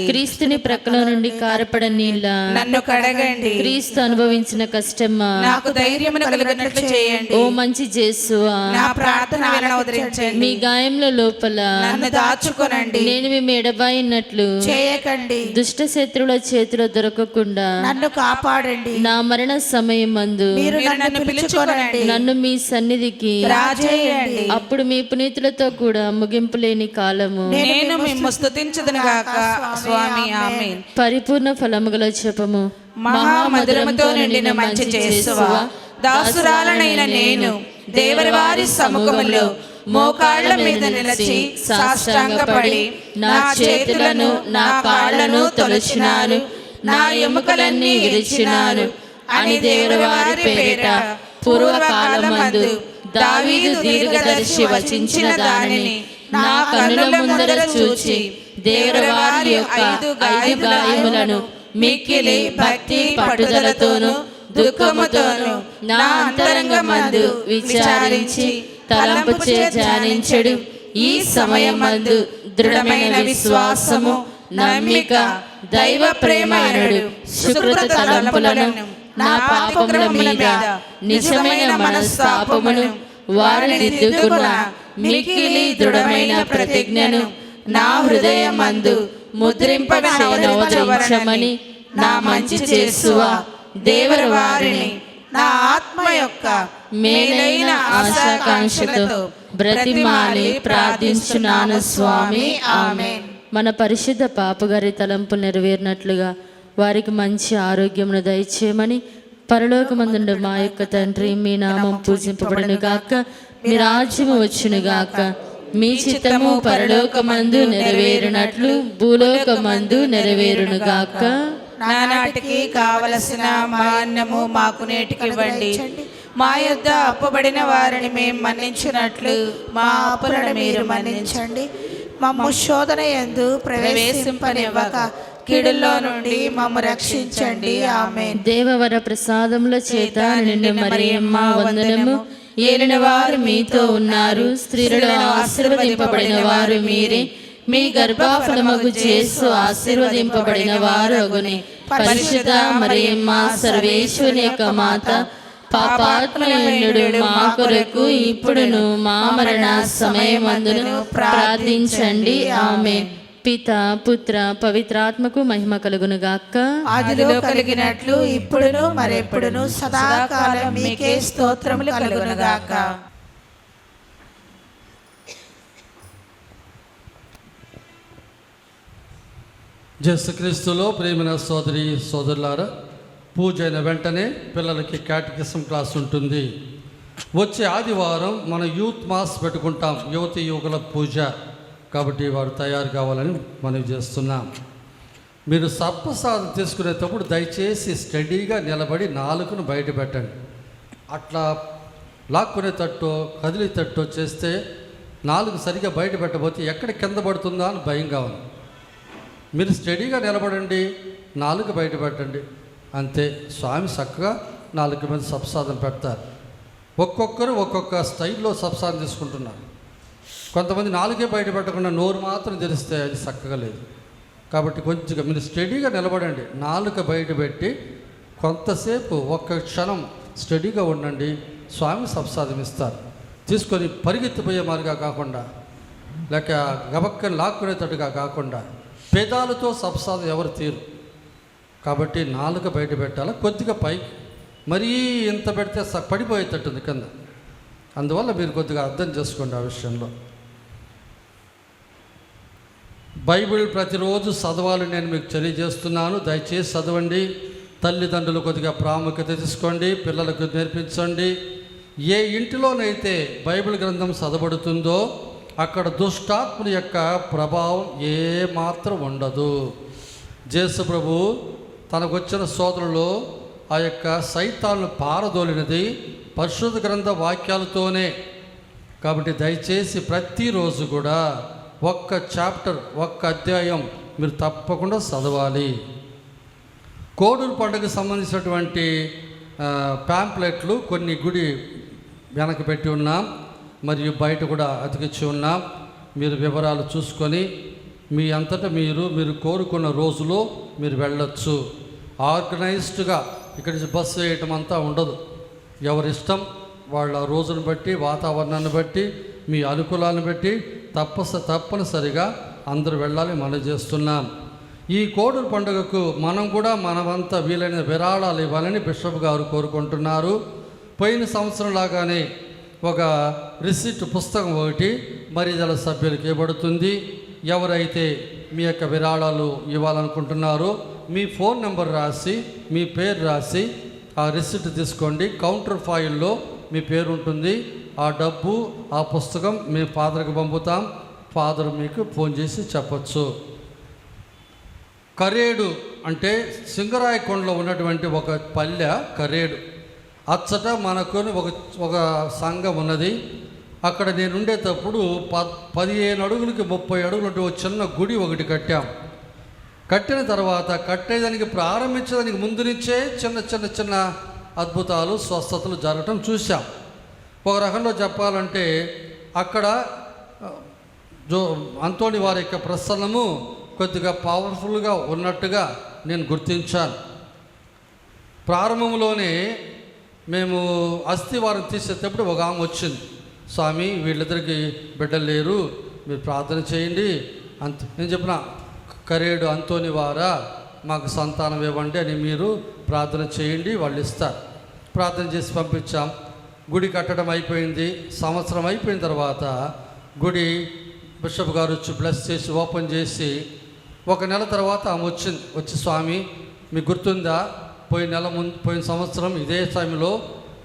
క్రీస్తుని ప్రక్కల నుండి కారపడ నీళ్ళ నన్ను కడగండి. క్రీస్తు అనుభవించిన కష్టమా నాకు ధైర్యమును కలిగినట్లు చేయండి. ఓ మంచి యేసువా, నా ప్రార్థన ఆలకించండి. మీ గాయముల లోపల నన్ను దాచుకొనండి. నేను మేము ఎడబాయినట్లు చేయకండి. దుష్ట శత్రువుల చేతిలో దొరకకుండా నన్ను కాపాడండి. నా మరణ సమయమందు మీరు నన్ను పిలుచుకొనండి. నన్ను మీ సన్నిధికి రాజేయండి. అప్పుడు మీ పునీతులతో కూడా ముగింపు లేని కాలము నేను మిమ్ము స్తుతించుదును గాక స్వామి. ఆమేన్. పరిపూర్ణ ఫలముగల జపము. మహామధురముతో నిండిన మంచి యేసువా, దాసురాలనైన నేను దేవరి వారి సముఖములో మోకాళ్ళ మీద నిలిచి సాష్టాంగపడి నా చేతులను నా కాళ్ళను తొలచినాను, నా ఎముకలన్నీ విరిచినాను అని దేవుని వారి పేరిట పూర్వకాలమందు దావీదు దీర్ఘదర్శి వచించిన దానిని నా కన్నుల ముందర చూచి దేవుని వారి యొక్క 5 గాయములను మిక్కిలి భక్తి పట్టుదలతోను దుఃఖముతోను నా అంతరంగమందు విచారించి తలంపుచే ధ్యానించెడు. ఈ సమయమందు దృఢమైన విశ్వాసము, నమ్మిక, దైవ ప్రేమయుడు సుకృత తలంపులను నా పాపముల మీద నిజమైన మనస్తాపమును వారిని దిద్దుకున్న మిక్కిలి దృఢమైన ప్రతిజ్ఞను నా హృదయమందు ముద్రింపచేయనవరించమని నా మంచి యేసువా దేవరి వారిని నా ఆత్మ యొక్క మేలైన ఆశాకాంక్షలతో బ్రతిమాలి ప్రార్థించున్నాను స్వామి. ఆమేన్. మన పరిశుద్ధ పాపగారి తలంపులు నెరవేరినట్లుగా వారికి మంచి ఆరోగ్యమును దయచేయమని పరలోకమందుండు మా యొక్క తండ్రి, మీ నామం పూజింపబడును గాక, మీ రాజ్యము వచ్చును గాక, మీ చిత్తము పరలోకమందు నెరవేరునట్లు భూలోకమందు నెరవేరును గాక. నానాటికి కావలసిన మా అన్నము మాకు నేటికి ఇవ్వండి. మా యొద్ద అప్పుబడిన వారిని మేము మన్నించినట్లు మా అప్పులను మీరు మన్నించండి. మమ్ము శోధన యందు ప్రవేశింపనివ్వక కీడుల్లో నుండి మమ్ము రక్షించండి. ఆమేన్. దేవవర ప్రసాదముల చేత నిన్ను మరియమ్మ వందనము. ఏలిన వారు మీతో ఉన్నారు, స్త్రీలలో ఆశీర్వదింపబడిన వారు మీరే. మీ గర్భఫలమగు యేసు ఆశీర్వదింపబడిన వారు అగునే. పరిశుద్ధ మరియమ్మ సర్వేశ్వరుని యొక్క మాత, పాపాత్మయుడు మా కొరకు ఇప్పుడును మా మరణ సమయమందును ప్రార్థించండి. ఆమేన్. పిత పుత్ర పవిత్రాత్మకు మహిమ కలుగును గాక. ఆదిలో కలిగినట్లు ఇప్పుడును మరెప్పుడును సదాకాలం మీకే స్తోత్రములు కలుగును గాక. యేసుక్రీస్తులో ప్రేమైన సోదరి సోదరులారా, పూజ అయిన వెంటనే పిల్లలకి క్యాటకిజం క్లాస్ ఉంటుంది. వచ్చే ఆదివారం మన యూత్ మాస్ పెట్టుకుంటాం, యువతి యువకుల పూజ. కాబట్టి వారు తయారు కావాలని మనవి చేస్తున్నాం. మీరు సర్పసాదం తీసుకునేటప్పుడు దయచేసి స్టడీగా నిలబడి నాలుకను బయట పెట్టండి. అట్లా లాక్కునేటట్టు కదిలేటట్టు చేస్తే నాలుగు సరిగా బయట పెట్టబోతే ఎక్కడ కింద పడుతుందా అని భయంగా ఉంది. మీరు స్టడీగా నిలబడండి, నాలుగు బయట పెట్టండి, అంతే. స్వామి చక్కగా నాలుగు మీద సప్సాదం పెడతారు. ఒక్కొక్కరు ఒక్కొక్క స్టైల్లో సప్సాదం తీసుకుంటున్నారు. కొంతమంది నాలుగే బయట పెట్టకుండా నోరు మాత్రం తెరిస్తే అది చక్కగా లేదు. కాబట్టి కొంచెంగా మీరు స్టడీగా నిలబడండి, నాలుక బయట పెట్టి కొంతసేపు ఒక్క క్షణం స్టడీగా ఉండండి. స్వామి సప్సాదం ఇస్తారు. తీసుకొని పరిగెత్తిపోయే మాదిరిగా కాకుండా, లేక గబక్కని లాక్కునేటట్టుగా కాకుండా, పేదాలతో సప్సాదం ఎవరు తీరు. కాబట్టి నాలుక బయట పెట్టాలి, కొద్దిగా పైకి. మరీ ఇంత పెడితే పడిపోయేటట్టుంది కింద. అందువల్ల మీరు కొద్దిగా అర్థం చేసుకోండి ఆ విషయంలో. బైబిల్ ప్రతిరోజు చదవాలి నేను మీకు తెలియజేస్తున్నాను. దయచేసి చదవండి. తల్లిదండ్రులు కొద్దిగా ప్రాముఖ్యత తీసుకోండి, పిల్లలకు నేర్పించండి. ఏ ఇంటిలోనైతే బైబిల్ గ్రంథం చదవబడుతుందో అక్కడ దుష్టాత్ముని యొక్క ప్రభావం ఏమాత్రం ఉండదు. యేసు ప్రభు తనకు వచ్చిన సోదరులు ఆ యొక్క సైతాన్ని పారదోలినది పరిశుద్ధ గ్రంథ వాక్యాలతోనే. కాబట్టి దయచేసి ప్రతిరోజు కూడా ఒక్క చాప్టర్, ఒక్క అధ్యాయం మీరు తప్పకుండా చదవాలి. కోడూరు పండుగకు సంబంధించినటువంటి ప్యాంప్లెట్లు కొన్ని గుడి వెనక పెట్టి ఉన్నాం, మరియు బయట కూడా అతికించి ఉన్నాం. మీరు వివరాలు చూసుకొని మీ అంతటా మీరు కోరుకున్న రోజులో మీరు వెళ్ళొచ్చు. ఆర్గనైజ్డ్గా ఇక్కడి నుంచి బస్సు వేయటం అంతా ఉండదు. ఎవరిష్టం వాళ్ళ రోజును బట్టి, వాతావరణాన్ని బట్టి, మీ అనుకూలాన్ని బట్టి తప్పనిసరిగా అందరూ వెళ్ళాలి మనం చేస్తున్నాం. ఈ కోడూరు పండుగకు మనం కూడా మనమంతా వీలైన విరాళాలు ఇవ్వాలని బిషప్ గారు కోరుకుంటున్నారు. పోయిన సంవత్సరం లాగానే ఒక రిసిట్ పుస్తకం ఒకటి మరిదల సభ్యులకు ఇవ్వబడుతుంది. ఎవరైతే మీ యొక్క విరాళాలు ఇవ్వాలనుకుంటున్నారో మీ ఫోన్ నెంబర్ రాసి, మీ పేరు రాసి ఆ రిసిట్ తీసుకోండి. కౌంటర్ ఫాయిల్లో మీ పేరు ఉంటుంది. ఆ డబ్బు, ఆ పుస్తకం మీ ఫాదర్కి పంపుతాం. ఫాదర్ మీకు ఫోన్ చేసి చెప్పచ్చు. కరేడు అంటే సింగరాయకొండలో ఉన్నటువంటి ఒక పల్లె కరేడు. అచ్చట మనకు ఒక సంఘం ఉన్నది. అక్కడ నేను ఉండేటప్పుడు 15 అడుగులకి 30 అడుగులు ఒక చిన్న గుడి ఒకటి కట్టాం. కట్టిన తర్వాత కట్టేదానికి ప్రారంభించడానికి ముందు నుంచే చిన్న అద్భుతాలు, స్వస్థతలు జరగటం చూసాం. ఒక రకంలో చెప్పాలంటే అక్కడ అంతోని వారి యొక్క ప్రసన్నము కొద్దిగా పవర్ఫుల్గా ఉన్నట్టుగా నేను గుర్తించాను. ప్రారంభంలోనే మేము అస్థివారం తీసేటప్పుడు ఒక ఆమె వచ్చింది. స్వామి వీళ్ళిద్దరికి బిడ్డలు లేరు, మీరు ప్రార్థన చేయండి. నేను చెప్పిన, కరేడు అంతోని వారా మాకు సంతానం ఇవ్వండి అని మీరు ప్రార్థన చేయండి, వాళ్ళు ఇస్తారు. ప్రార్థన చేసి పంపించాం. గుడి కట్టడం అయిపోయింది. సంవత్సరం అయిపోయిన తర్వాత గుడి బిషప్ గారు వచ్చి బ్లెస్ చేసి ఓపెన్ చేసి 1 నెల తర్వాత ఆమె వచ్చి స్వామి మీకు గుర్తుందా, పోయిన సంవత్సరం ఇదే సమయంలో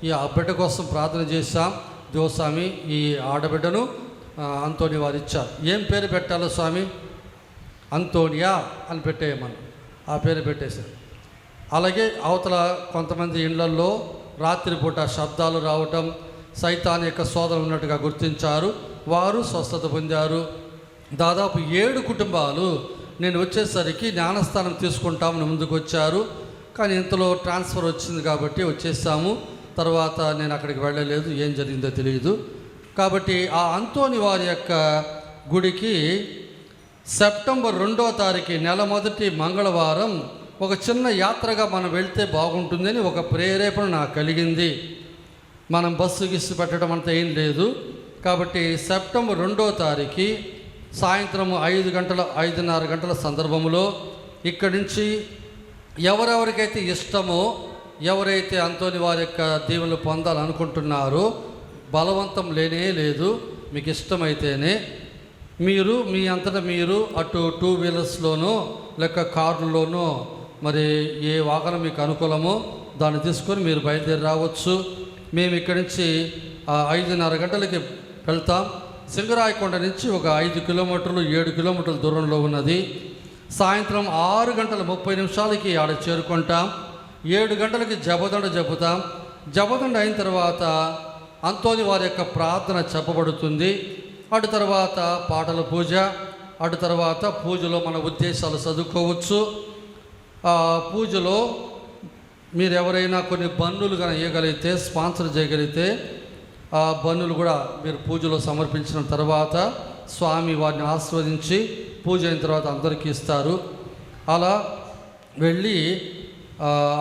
ఈ బిడ్డ కోసం ప్రార్థన చేశాం. దేవస్వామి ఈ ఆడబిడ్డను అంతోని వారు ఇచ్చారు. ఏం పేరు పెట్టాలో స్వామి? అంతోనియా అని పెట్టేయమని ఆ పేరు పెట్టేశారు. అలాగే అవతల కొంతమంది ఇళ్లల్లో రాత్రిపూట శబ్దాలు రావటం, సైతాన్ యొక్క శోధన ఉన్నట్టుగా గుర్తించారు. వారు స్వస్థత పొందారు. దాదాపు 7 కుటుంబాలు నేను వచ్చేసరికి జ్ఞానస్థానం తీసుకుంటామని ముందుకు వచ్చారు. కానీ ఇంతలో ట్రాన్స్ఫర్ వచ్చింది కాబట్టి వచ్చేసాము. తర్వాత నేను అక్కడికి వెళ్ళలేదు, ఏం జరిగిందో తెలియదు. కాబట్టి ఆ అంతోని వారి యొక్క గుడికి సెప్టెంబర్ 2వ తారీఖు నెల మొదటి మంగళవారం ఒక చిన్న యాత్రగా మనం వెళ్తే బాగుంటుందని ఒక ప్రేరేపణ నాకు కలిగింది. మనం బస్సు గిస్సు పెట్టడం అంతా ఏం లేదు. కాబట్టి సెప్టెంబర్ 2వ తారీఖు సాయంత్రం 5:30 గంటల సందర్భంలో ఇక్కడి నుంచి ఎవరెవరికైతే ఇష్టమో, ఎవరైతే అంతోని వారి యొక్క దీవెనలు పొందాలనుకుంటున్నారో, బలవంతం లేనే లేదు, మీకు ఇష్టమైతేనే మీరు మీ అంతటా మీరు అటు 2 వీలర్స్లోనో లేక కారులోనో మరి ఏ వాహనం మీకు అనుకూలమో దాన్ని తీసుకొని మీరు బయలుదేరి రావచ్చు. మేము ఇక్కడి నుంచి 5:30 గంటలకి వెళ్తాం. సింగరాయకొండ నుంచి ఒక 5 కిలోమీటర్లు 7 కిలోమీటర్ల దూరంలో ఉన్నది. సాయంత్రం 6:30 ఆడ చేరుకుంటాం. 7 గంటలకి జపదండ చెబుతాం. జపదండ అయిన తర్వాత అంతోని వారి యొక్క ప్రార్థన చెప్పబడుతుంది. అటు తర్వాత పాటల పూజ, అటు తర్వాత పూజలో మన ఉద్దేశాలు చదువుకోవచ్చు. పూజలో మీరు ఎవరైనా కొన్ని బన్నులు కానీ ఇవ్వగలిగితే, స్పాన్సర్ చేయగలిగితే ఆ బన్నులు కూడా మీరు పూజలో సమర్పించిన తర్వాత స్వామి వారిని ఆస్వాదించి పూజ అయిన తర్వాత అందరికీ ఇస్తారు. అలా వెళ్ళి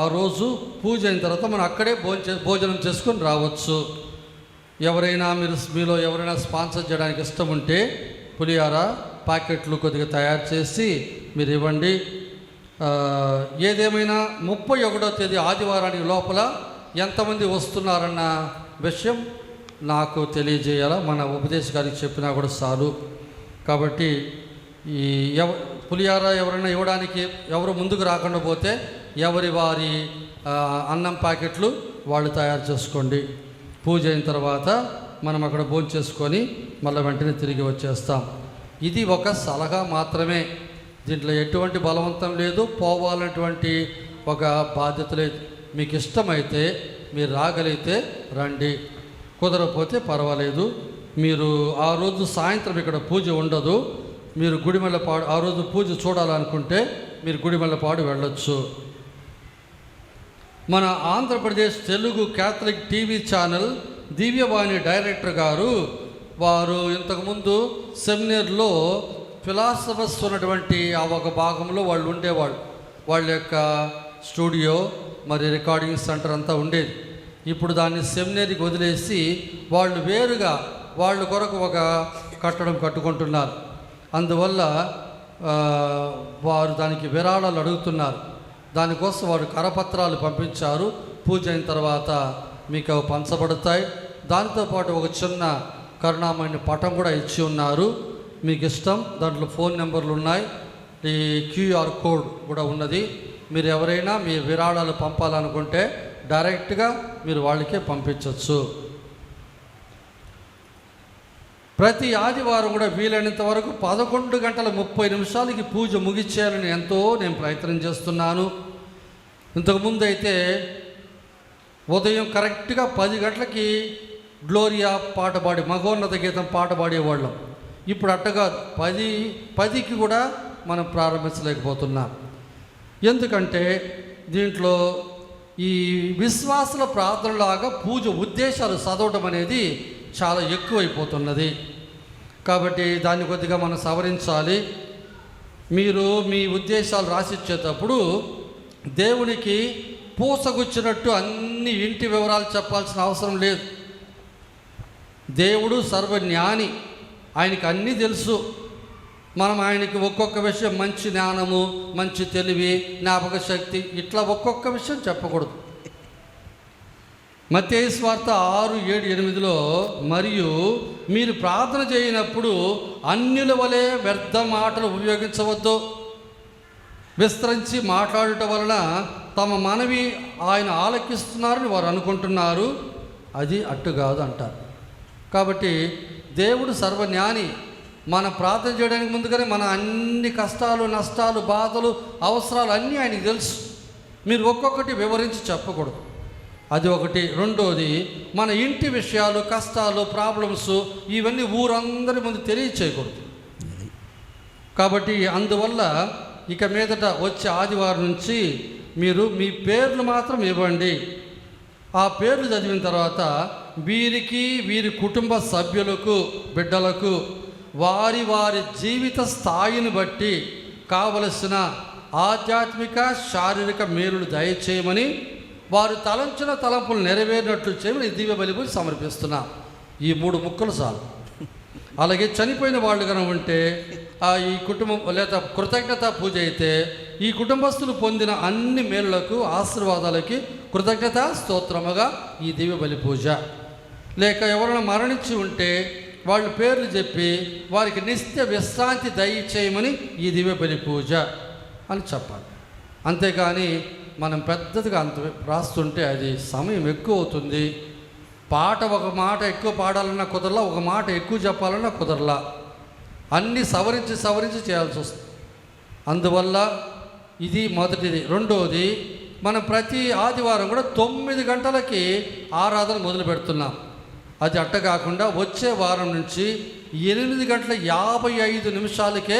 ఆ రోజు పూజ అయిన తర్వాత మనం అక్కడే భోజనం చేసుకొని రావచ్చు. ఎవరైనా మీలో ఎవరైనా స్పాన్సర్ చేయడానికి ఇష్టం ఉంటే పులిహార ప్యాకెట్లు కొద్దిగా తయారు చేసి మీరు ఇవ్వండి. ఏదేమైనా 31వ తేదీ ఆదివారానికి లోపల ఎంతమంది వస్తున్నారన్న విషయం నాకు తెలియజేయాలా. మన ఉపదేశకారికి చెప్పినా కూడా చాలు. కాబట్టి ఈ పులిహార ఎవరైనా ఇవ్వడానికి ఎవరు ముందుకు రాకుండా పోతే ఎవరి వారి అన్నం ప్యాకెట్లు వాళ్ళు తయారు చేసుకోండి. పూజ అయిన తర్వాత మనం అక్కడ భోజనం చేసుకొని మళ్ళీ వెంటనే తిరిగి వచ్చేస్తాం. ఇది ఒక సలహా మాత్రమే. దీంట్లో ఎటువంటి బలవంతం లేదు, పోవాలన్నటువంటి ఒక బాధ్యత లేదు. మీకు ఇష్టమైతే మీరు రాగలిగితే రండి, కుదరకపోతే పర్వాలేదు. మీరు ఆ రోజు సాయంత్రం ఇక్కడ పూజ ఉండదు. మీరు గుడిమెళ్ళపాడు ఆ రోజు పూజ చూడాలనుకుంటే మీరు గుడిమెళ్ళపాడు వెళ్ళొచ్చు. మన Andhra Pradesh Telugu catholic TV channel Divyavani director గారు వారు ఇంతకుముందు సెమినర్లో ఫిలాసఫర్స్ ఉన్నటువంటి ఆ ఒక భాగంలో వాళ్ళు ఉండేవాళ్ళు. వాళ్ళ యొక్క స్టూడియో మరి రికార్డింగ్ సెంటర్ అంతా ఉండేది. ఇప్పుడు దాన్ని సెమినరీకి వదిలేసి వాళ్ళు వేరుగా వాళ్ళ కొరకు ఒక కట్టడం కట్టుకుంటున్నారు. అందువల్ల వారు దానికి విరాళాలు అడుగుతున్నారు. దానికోసం వారు కరపత్రాలు పంపించారు. పూజ అయిన తర్వాత మీకు అవి పంచబడతాయి. దాంతోపాటు ఒక చిన్న కరుణామయ పటం కూడా ఇచ్చి ఉన్నారు. మీకు ఇష్టం దాంట్లో ఫోన్ నెంబర్లు ఉన్నాయి, ఈ QR కోడ్ కూడా ఉన్నది. మీరు ఎవరైనా మీ విరాళాలు పంపాలనుకుంటే డైరెక్ట్గా మీరు వాళ్ళకే పంపించవచ్చు. ప్రతి ఆదివారం కూడా వీలైనంత వరకు 11:30 పూజ ముగిచ్చేయాలని నేను ప్రయత్నం చేస్తున్నాను. ఇంతకుముందు అయితే ఉదయం కరెక్ట్గా 10 గంటలకి గ్లోరియా పాట పాడి మగోన్నత గీతం పాట పాడేవాళ్ళం. ఇప్పుడు అట్టగా 10కి కూడా మనం ప్రారంభించలేకపోతున్నాం. ఎందుకంటే దీంట్లో ఈ విశ్వాసుల ప్రార్థనలాగా పూజ ఉద్దేశాలు చదవటం అనేది చాలా ఎక్కువైపోతున్నది. కాబట్టి దాన్ని కొద్దిగా మనం సవరించాలి. మీరు మీ ఉద్దేశాలు రాసిచ్చేటప్పుడు దేవునికి పూసగుచ్చినట్టు అన్ని ఇంటి వివరాలు చెప్పాల్సిన అవసరం లేదు. దేవుడు సర్వజ్ఞాని, ఆయనకి అన్నీ తెలుసు. మనం ఆయనకి ఒక్కొక్క విషయం మంచి జ్ఞానము, మంచి తెలివి, జ్ఞాపక శక్తి ఇట్లా ఒక్కొక్క విషయం చెప్పకూడదు. మత్తయి సువార్త 6:7-8 మరియు మీరు ప్రార్థన చేయనప్పుడు అన్యుల వలె వ్యర్థ మాటలు ఉపయోగించవద్దు. విస్తరించి మాట్లాడటం వలన తమ మనవి ఆయన ఆలకిస్తున్నారని వారు అనుకుంటున్నారు. అది అట్టు కాదు అంటారు. కాబట్టి దేవుడు సర్వజ్ఞాని. మన ప్రార్థన చేయడానికి ముందుగానే మన అన్ని కష్టాలు, నష్టాలు, బాధలు, అవసరాలు అన్నీ ఆయనకి తెలుసు. మీరు ఒక్కొక్కటి వివరించి చెప్పకూడదు. అది ఒకటి. రెండోది, మన ఇంటి విషయాలు, కష్టాలు, ప్రాబ్లమ్స్ ఇవన్నీ ఊరందరి ముందు తెలియచేయకూడదు. కాబట్టి అందువల్ల ఇక మీదట వచ్చే ఆదివారం నుంచి మీరు మీ పేర్లు మాత్రం ఇవ్వండి. ఆ పేర్లు చదివిన తర్వాత వీరికి, వీరి కుటుంబ సభ్యులకు, బిడ్డలకు వారి వారి జీవిత స్థాయిని బట్టి కావలసిన ఆధ్యాత్మిక, శారీరక మేలులు దయచేయమని, వారు తలంచిన తలంపులు నెరవేరినట్లు చేయమని దివ్య బలి పూజ సమర్పిస్తున్నాం. ఈ 3 ముక్కలు చాలు. అలాగే చనిపోయిన వాళ్ళు కనుక ఉంటే ఈ కుటుంబం లేదా కృతజ్ఞత పూజ అయితే ఈ కుటుంబస్తులు పొందిన అన్ని మేలులకు, ఆశీర్వాదాలకి కృతజ్ఞత స్తోత్రముగా ఈ దివ్య బలి పూజ. లేక ఎవరైనా మరణించి ఉంటే వాళ్ళ పేర్లు చెప్పి వారికి నిత్య విశ్రాంతి దయచేయమని ఈ దివ్య బలి పూజ. అని చెప్పాలి. అంతేకాని మనం పెద్దదిగా అంత రాస్తుంటే అది సమయం ఎక్కువ అవుతుంది. పాట ఒక మాట ఎక్కువ పాడాలన్నా కుదరలా, ఒక మాట ఎక్కువ చెప్పాలన్నా కుదరలా, అన్నీ సవరించి చేయాల్సి వస్తుంది. అందువల్ల ఇది మొదటిది. రెండోది, మనం ప్రతి ఆదివారం కూడా 9 గంటలకి ఆరాధన మొదలు పెడుతున్నాం. అది అట్ట కాకుండా వచ్చే వారం నుంచి 8:55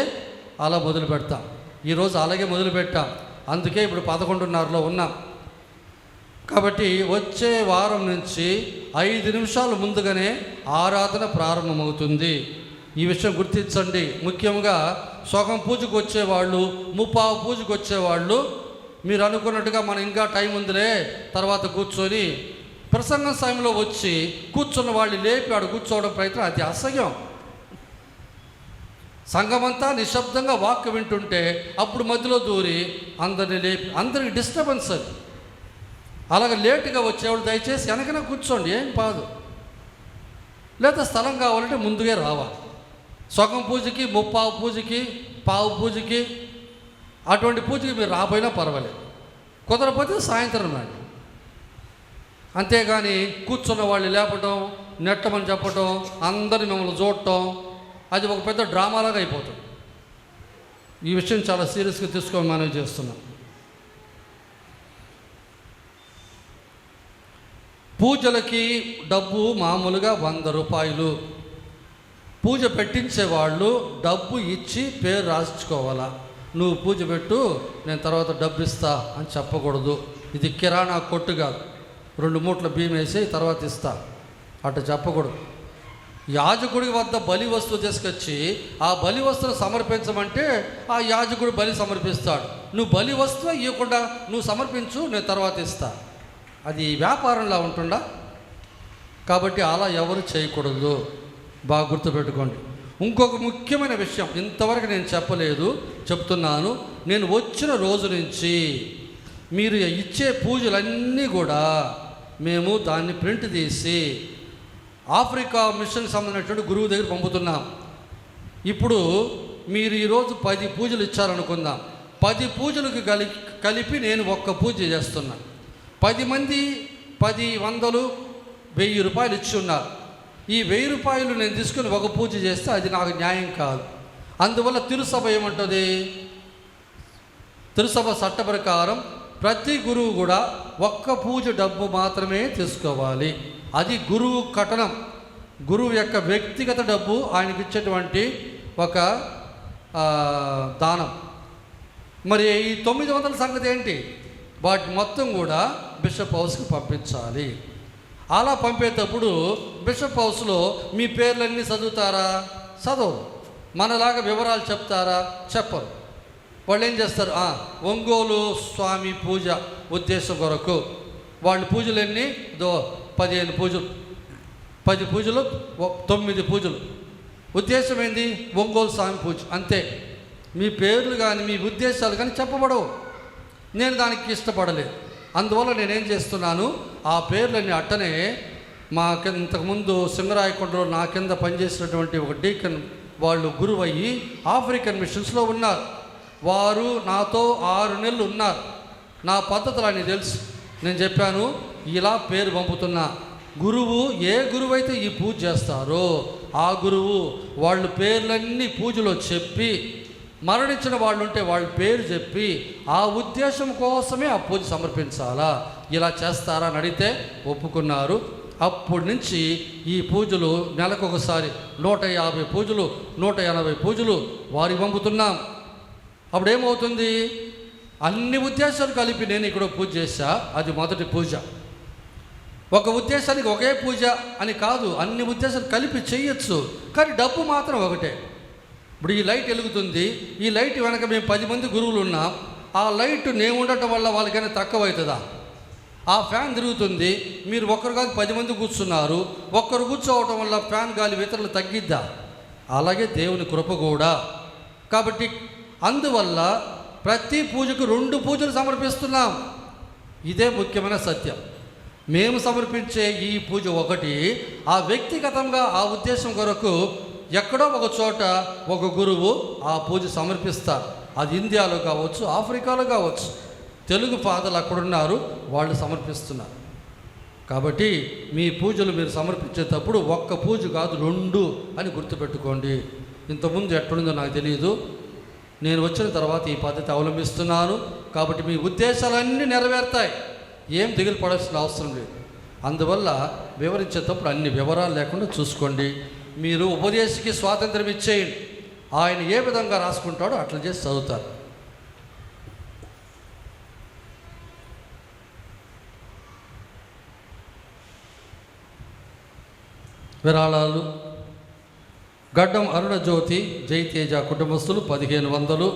అలా మొదలు పెడతాం. ఈరోజు అలాగే మొదలు పెట్టాం. అందుకే ఇప్పుడు 11:30లో ఉన్నాం. కాబట్టి వచ్చే వారం నుంచి 5 నిమిషాలు ముందుగానే ఆరాధన ప్రారంభమవుతుంది. ఈ విషయం గుర్తించండి. ముఖ్యంగా సగం పూజకు వచ్చేవాళ్ళు, ముప్పావు పూజకు వచ్చేవాళ్ళు మీరు అనుకున్నట్టుగా మనం ఇంకా టైం ఉందిలే తర్వాత కూర్చొని ప్రసంగం సమయంలో వచ్చి కూర్చున్న వాళ్ళు లేపి ఆడు కూర్చోవడం ప్రయత్నం, అది అసహ్యం. సంఘమంతా నిశ్శబ్దంగా వాక్యం వింటుంటే అప్పుడు మధ్యలో దూరి అందరినీ లేపి, అందరికి డిస్టర్బెన్స్. అది అలాగే లేటుగా వచ్చేవాళ్ళు దయచేసి వెనకనే కూర్చోండి, ఏం కాదు. లేదా స్థలం కావాలంటే ముందుగా రావాలి. సగం పూజకి, ముప్పావు పూజకి, పావు పూజకి, అటువంటి పూజకి మీరు రాబోయినా పర్వాలేదు. కుదరపోతే సాయంత్రం రండి. అంతేగాని కూర్చున్న వాళ్ళు లేపటం, నెట్టమని చెప్పటం, అందరిని మిమ్మల్ని చూడటం, అది ఒక పెద్ద డ్రామాలాగా అయిపోతుంది. ఈ విషయం చాలా సీరియస్గా తీసుకోమని మనం చేస్తున్నాం. పూజలకి డబ్బు మామూలుగా 100 రూపాయలు. పూజ పెట్టించేవాళ్ళు డబ్బు ఇచ్చి పేరు రాసుకోవాలా. నువ్వు పూజ పెట్టు, నేను తర్వాత డబ్బు ఇస్తా అని చెప్పకూడదు. ఇది కిరాణా కొట్టు కాదు, 2 మూట్ల బియ్యం వేసి తర్వాత ఇస్తా అట్లా చెప్పకూడదు. యాజకుడి వద్ద బలి వస్తువు తీసుకొచ్చి ఆ బలి వస్తువును సమర్పించమంటే ఆ యాజకుడు బలి సమర్పిస్తాడు. నువ్వు బలి వస్తువు ఇవ్వకుండా నువ్వు సమర్పించు, నేను తర్వాత ఇస్తా. అది వ్యాపారంలా ఉంటుందా? కాబట్టి అలా ఎవరు చేయకూడదు. బాగా గుర్తుపెట్టుకోండి. ఇంకొక ముఖ్యమైన విషయం ఇంతవరకు నేను చెప్పలేదు, చెప్తున్నాను. నేను వచ్చిన రోజు నుంచి మీరు ఇచ్చే పూజలన్నీ కూడా మేము దాన్ని ప్రింట్ తీసి ఆఫ్రికా మిషన్ సంబంధించినటువంటి గురువు దగ్గర పంపుతున్నాం. ఇప్పుడు మీరు ఈరోజు 10 పూజలు ఇచ్చారనుకుందాం. 10 పూజలకు కలిపి నేను ఒక్క పూజ చేస్తున్నాను. 10 మంది 10, 100, 1000 రూపాయలు ఇచ్చి ఉన్నారు. ఈ 1000 రూపాయలు నేను తీసుకుని ఒక పూజ చేస్తే అది నాకు న్యాయం కాదు. అందువల్ల తిరుసభ ఏమంటుంది? తిరుసభ చట్ట ప్రకారం ప్రతి గురువు కూడా ఒక్క పూజ డబ్బు మాత్రమే తీసుకోవాలి. అది గురువు కటనం, గురువు యొక్క వ్యక్తిగత డబ్బు, ఆయనకి ఇచ్చేటువంటి ఒక దానం. మరి ఈ 900 సంగతి ఏంటి? వాటి మొత్తం కూడా బిషప్ హౌస్కి పంపించాలి. అలా పంపేటప్పుడు బిషప్ హౌస్లో మీ పేర్లన్నీ చదువుతారా? చదవరు. మనలాగా వివరాలు చెప్తారా? చెప్పరు. వాళ్ళు ఏం చేస్తారు? ఒంగోలు స్వామి పూజ ఉద్దేశం కొరకు వాళ్ళు పూజలన్నీ 15 పూజలు, 10 పూజలు, 9 పూజలు. ఉద్దేశం ఏంది? ఒంగోలు స్వామి పూజ, అంతే. మీ పేర్లు కానీ మీ ఉద్దేశాలు కానీ చెప్పబడవు. నేను దానికి ఇష్టపడలేదు. అందువల్ల నేనేం చేస్తున్నాను, ఆ పేర్లన్నీ అట్టనే మా ఇంతకుముందు సింగరాయకొండలో నా కింద పనిచేసినటువంటి ఒక డీకన్ వాళ్ళు గురువు అయ్యి ఆఫ్రికన్ మిషన్స్లో ఉన్నారు. వారు నాతో 6 నెలలు ఉన్నారు. నా పద్ధతులు అని తెలుసు. నేను చెప్పాను, ఇలా పేరు పంపుతున్నా. గురువు ఏ గురువు అయితే ఈ పూజ చేస్తారో ఆ గురువు వాళ్ళ పేర్లన్నీ పూజలో చెప్పి, మరణించిన వాళ్ళు ఉంటే వాళ్ళ పేరు చెప్పి ఆ ఉద్దేశం కోసమే ఆ పూజ సమర్పించాలా. ఇలా చేస్తారా అని అడిగితే ఒప్పుకున్నారు. అప్పటి నుంచి ఈ పూజలు నెలకొకసారి 150 పూజలు, 180 పూజలు వారికి పంపుతున్నాం. అప్పుడు ఏమవుతుంది? అన్ని ఉద్దేశాలు కలిపి నేను ఇక్కడ పూజ చేశా, అది మొదటి పూజ. ఒక ఉద్దేశానికి ఒకే పూజ అని కాదు, అన్ని ఉద్దేశాలు కలిపి చేయొచ్చు. కానీ డబ్బు మాత్రం ఒకటే. ఇప్పుడు ఈ లైట్ వెలుగుతుంది, ఈ లైట్ వెనక మేము 10 మంది గురువులు ఉన్నాం. ఆ లైట్ నేను ఉండటం వల్ల వాళ్ళకైనా తక్కువ అవుతుందా? ఆ ఫ్యాన్ తిరుగుతుంది, మీరు ఒక్కరు కాదు 10 మంది కూర్చున్నారు, ఒక్కరు కూర్చోవటం వల్ల ఫ్యాన్ గాలి ఇతరులు తగ్గిద్దా? అలాగే దేవుని కృప కూడా. కాబట్టి అందువల్ల ప్రతి పూజకు 2 పూజలు సమర్పిస్తున్నాం. ఇదే ముఖ్యమైన సత్యం. మేము సమర్పించే ఈ పూజ ఒకటి, ఆ వ్యక్తిగతంగా ఆ ఉద్దేశం కొరకు ఎక్కడో ఒక చోట ఒక గురువు ఆ పూజ సమర్పిస్తారు. అది ఇండియాలో కావచ్చు, ఆఫ్రికాలో కావచ్చు. తెలుగు ఫాదర్లు అక్కడున్నారు, వాళ్ళు సమర్పిస్తున్నారు. కాబట్టి మీ పూజలు మీరు సమర్పించేటప్పుడు ఒక్క పూజ కాదు 2 అని గుర్తుపెట్టుకోండి. ఇంతకుముందు ఎట్లుందో నాకు తెలియదు, నేను వచ్చిన తర్వాత ఈ పద్ధతి అవలంబిస్తున్నాను. కాబట్టి మీ ఉద్దేశాలన్నీ నెరవేరుతాయి, ఏం దిగులు పడాల్సిన అవసరం లేదు. అందువల్ల వివరించేటప్పుడు అన్ని వివరాలు లేకుండా చూసుకోండి. మీరు ఉపదేశికి స్వాతంత్రం ఇచ్చేయండి, ఆయన ఏ విధంగా రాసుకుంటాడో అట్లా చేసి చదువుతారు. విరాళాలు: గడ్డం అరుణజ్యోతి జైతేజ కుటుంబస్తులు 1500,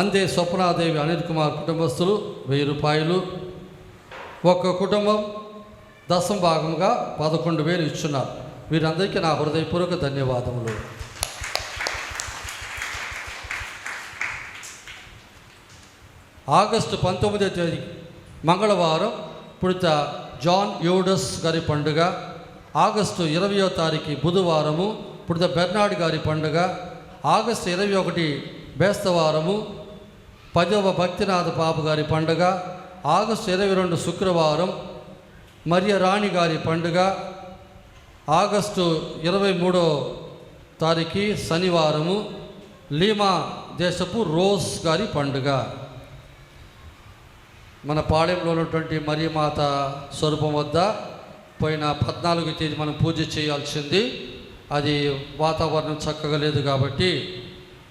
అందే స్వప్నాదేవి అనిల్ కుమార్ కుటుంబస్తులు 1000 రూపాయలు. ఒక్క కుటుంబం దశం భాగంగా 11,000 ఇచ్చున్నారు. వీరందరికీ నా హృదయపూర్వక ధన్యవాదములు. ఆగస్టు 19వ తేదీ మంగళవారం పుడిత జాన్ యూడస్ గారి పండుగ. ఆగస్టు 20వ తారీఖు బుధవారము పుడిత బెర్నాడ్ గారి పండుగ. ఆగస్టు 21 బేస్తవారము 10వ భక్తినాథ బాబు గారి పండుగ. ఆగస్టు 22 శుక్రవారం మరియ రాణి గారి పండుగ. ఆగస్టు 23వ తారీఖు శనివారము లీమా దేశపు రోజ్ గారి పండుగ. మన పాళెంలో ఉన్నటువంటి మరియమాత స్వరూపం వద్ద పోయిన 14వ తేదీ మనం పూజ చేయాల్సింది. అది వాతావరణం చక్కగా లేదు కాబట్టి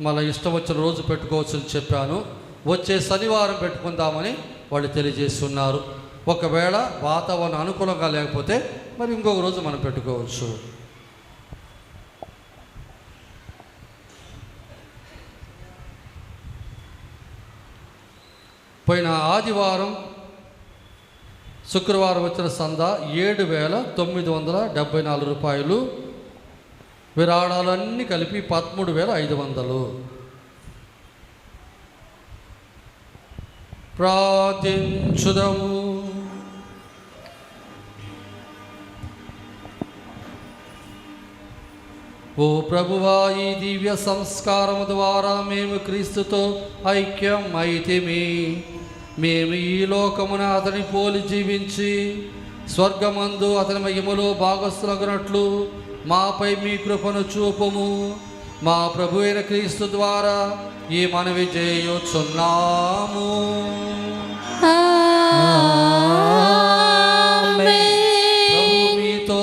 మళ్ళీ ఇష్టం వచ్చిన రోజు పెట్టుకోవచ్చని చెప్పాను. వచ్చే శనివారం పెట్టుకుందామని వాళ్ళు తెలియజేస్తున్నారు. ఒకవేళ వాతావరణం అనుకూలంగా లేకపోతే మరి ఇంకొక రోజు మనం పెట్టుకోవచ్చు. పోయిన ఆదివారం శుక్రవారం వచ్చిన సందా 7,974 రూపాయలు. విరాళాలన్నీ కలిపి 13,500. ప్రార్థించుదము. ఓ ప్రభువా, ఈ దివ్య సంస్కారము ద్వారా మేము క్రీస్తుతో ఐక్యం అయితిమి. మేము ఈ లోకమున అతని పోలి జీవించి స్వర్గమందు అతని మహిమలో భాగస్థులగునట్లు మాపై మీ కృపను చూపుము. మా ప్రభు అయిన క్రీస్తు ద్వారా ఈ మనవి చేయుచున్నాము. ప్రభు మీతో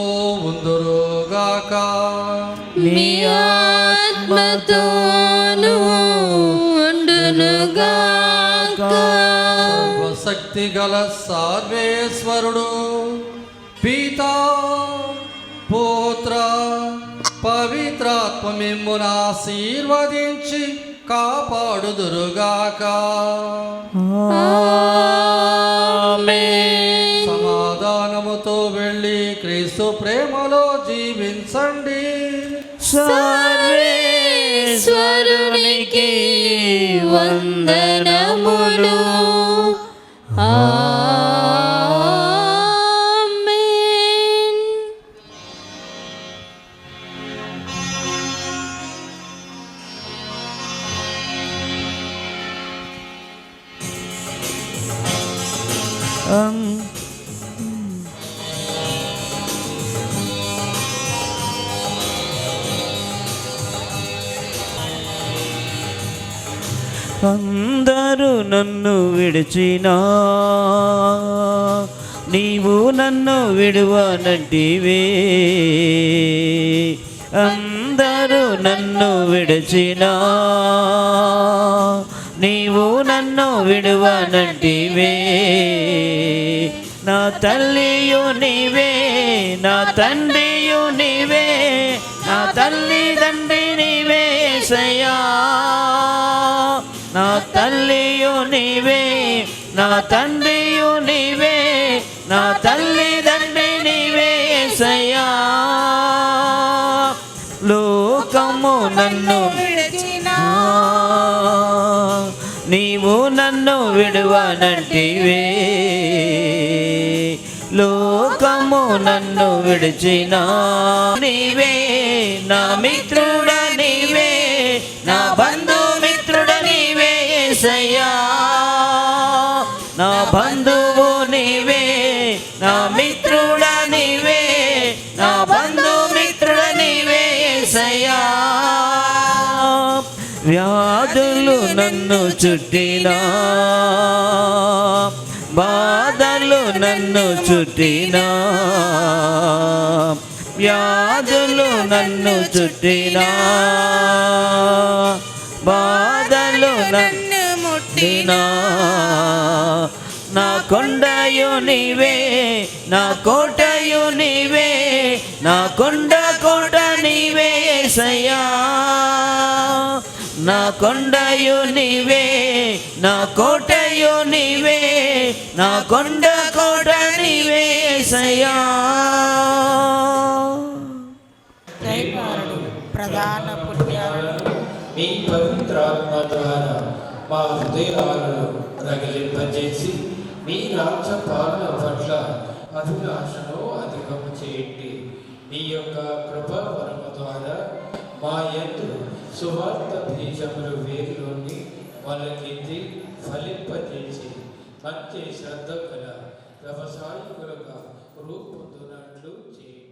ఉందురుగాక. మీ ఆత్మతోను ఉండునుగాక. సర్వశక్తి గల సర్వేశ్వరుడు పితా పుత్ర పవిత్రాత్మ మిమ్మును ఆశీర్వదించి కాపాడుదురుగాక. సమాధానముతో వెళ్ళి క్రీస్తు ప్రేమలో జీవించండి. సర్వేశ్వరునికి వందనములు. ఆమేన్. అందరూ నన్ను విడిచినా నీవు నన్ను విడువనంటివే. అందరూ నన్ను విడిచినా నీవు నన్ను విడువనంటివే. నా తల్లియు నీవే, నా తండ్రియు నీవే, నా తల్లిదండ్రి నీవే సయ్యా. నా తల్లియు నీవే, నా తండ్రియు నీవే, నా తల్లిదండ్రి నీవే సయ్యా. లోకము నన్ను విడిచినా నీవు నన్ను విడువనంటివే. లోకము నన్ను విడిచినా నీవే నా మిత్రుడ నీవే, నా బంధుమిత్రుడ నీవే నా బంధువు నీవే, నా మిత్రుడ నీవే, నా బంధుమిత్రుడ నీవే యేసయ్యా. వ్యాధులు నన్ను చుట్టినా, బాధలు నన్ను చుట్టినా, వ్యాధులు నన్ను చుట్టినా, బాధలు నన్ను ముట్టినా, నా కొండయు నీవే, నా కోటయు నీవే, నా కొండ కోట నీవే యేసయ్యా. నా కొండయు నీవే, నా కోటయు నీవే, నా కొండ కోట నీవే యేసయ్యా. దైవారుడు ప్రధాన పుణ్యాలు మీ పవిత్రాత్మ ద్వారా మా హృదయాలను రగిలింపజేసి మీ రాజ్య పాలన పట్ల అభిలాషను అధికము చేయండి. మీ యొక్క కృపా వరమ ద్వారా మా యందు సువార్త బీజములు వేరులోని మొలకెత్తి ఫలింపజేసి మంచి శ్రద్ధ గల వ్యవసాయకులుగా రూపొందునట్లు చేయండి.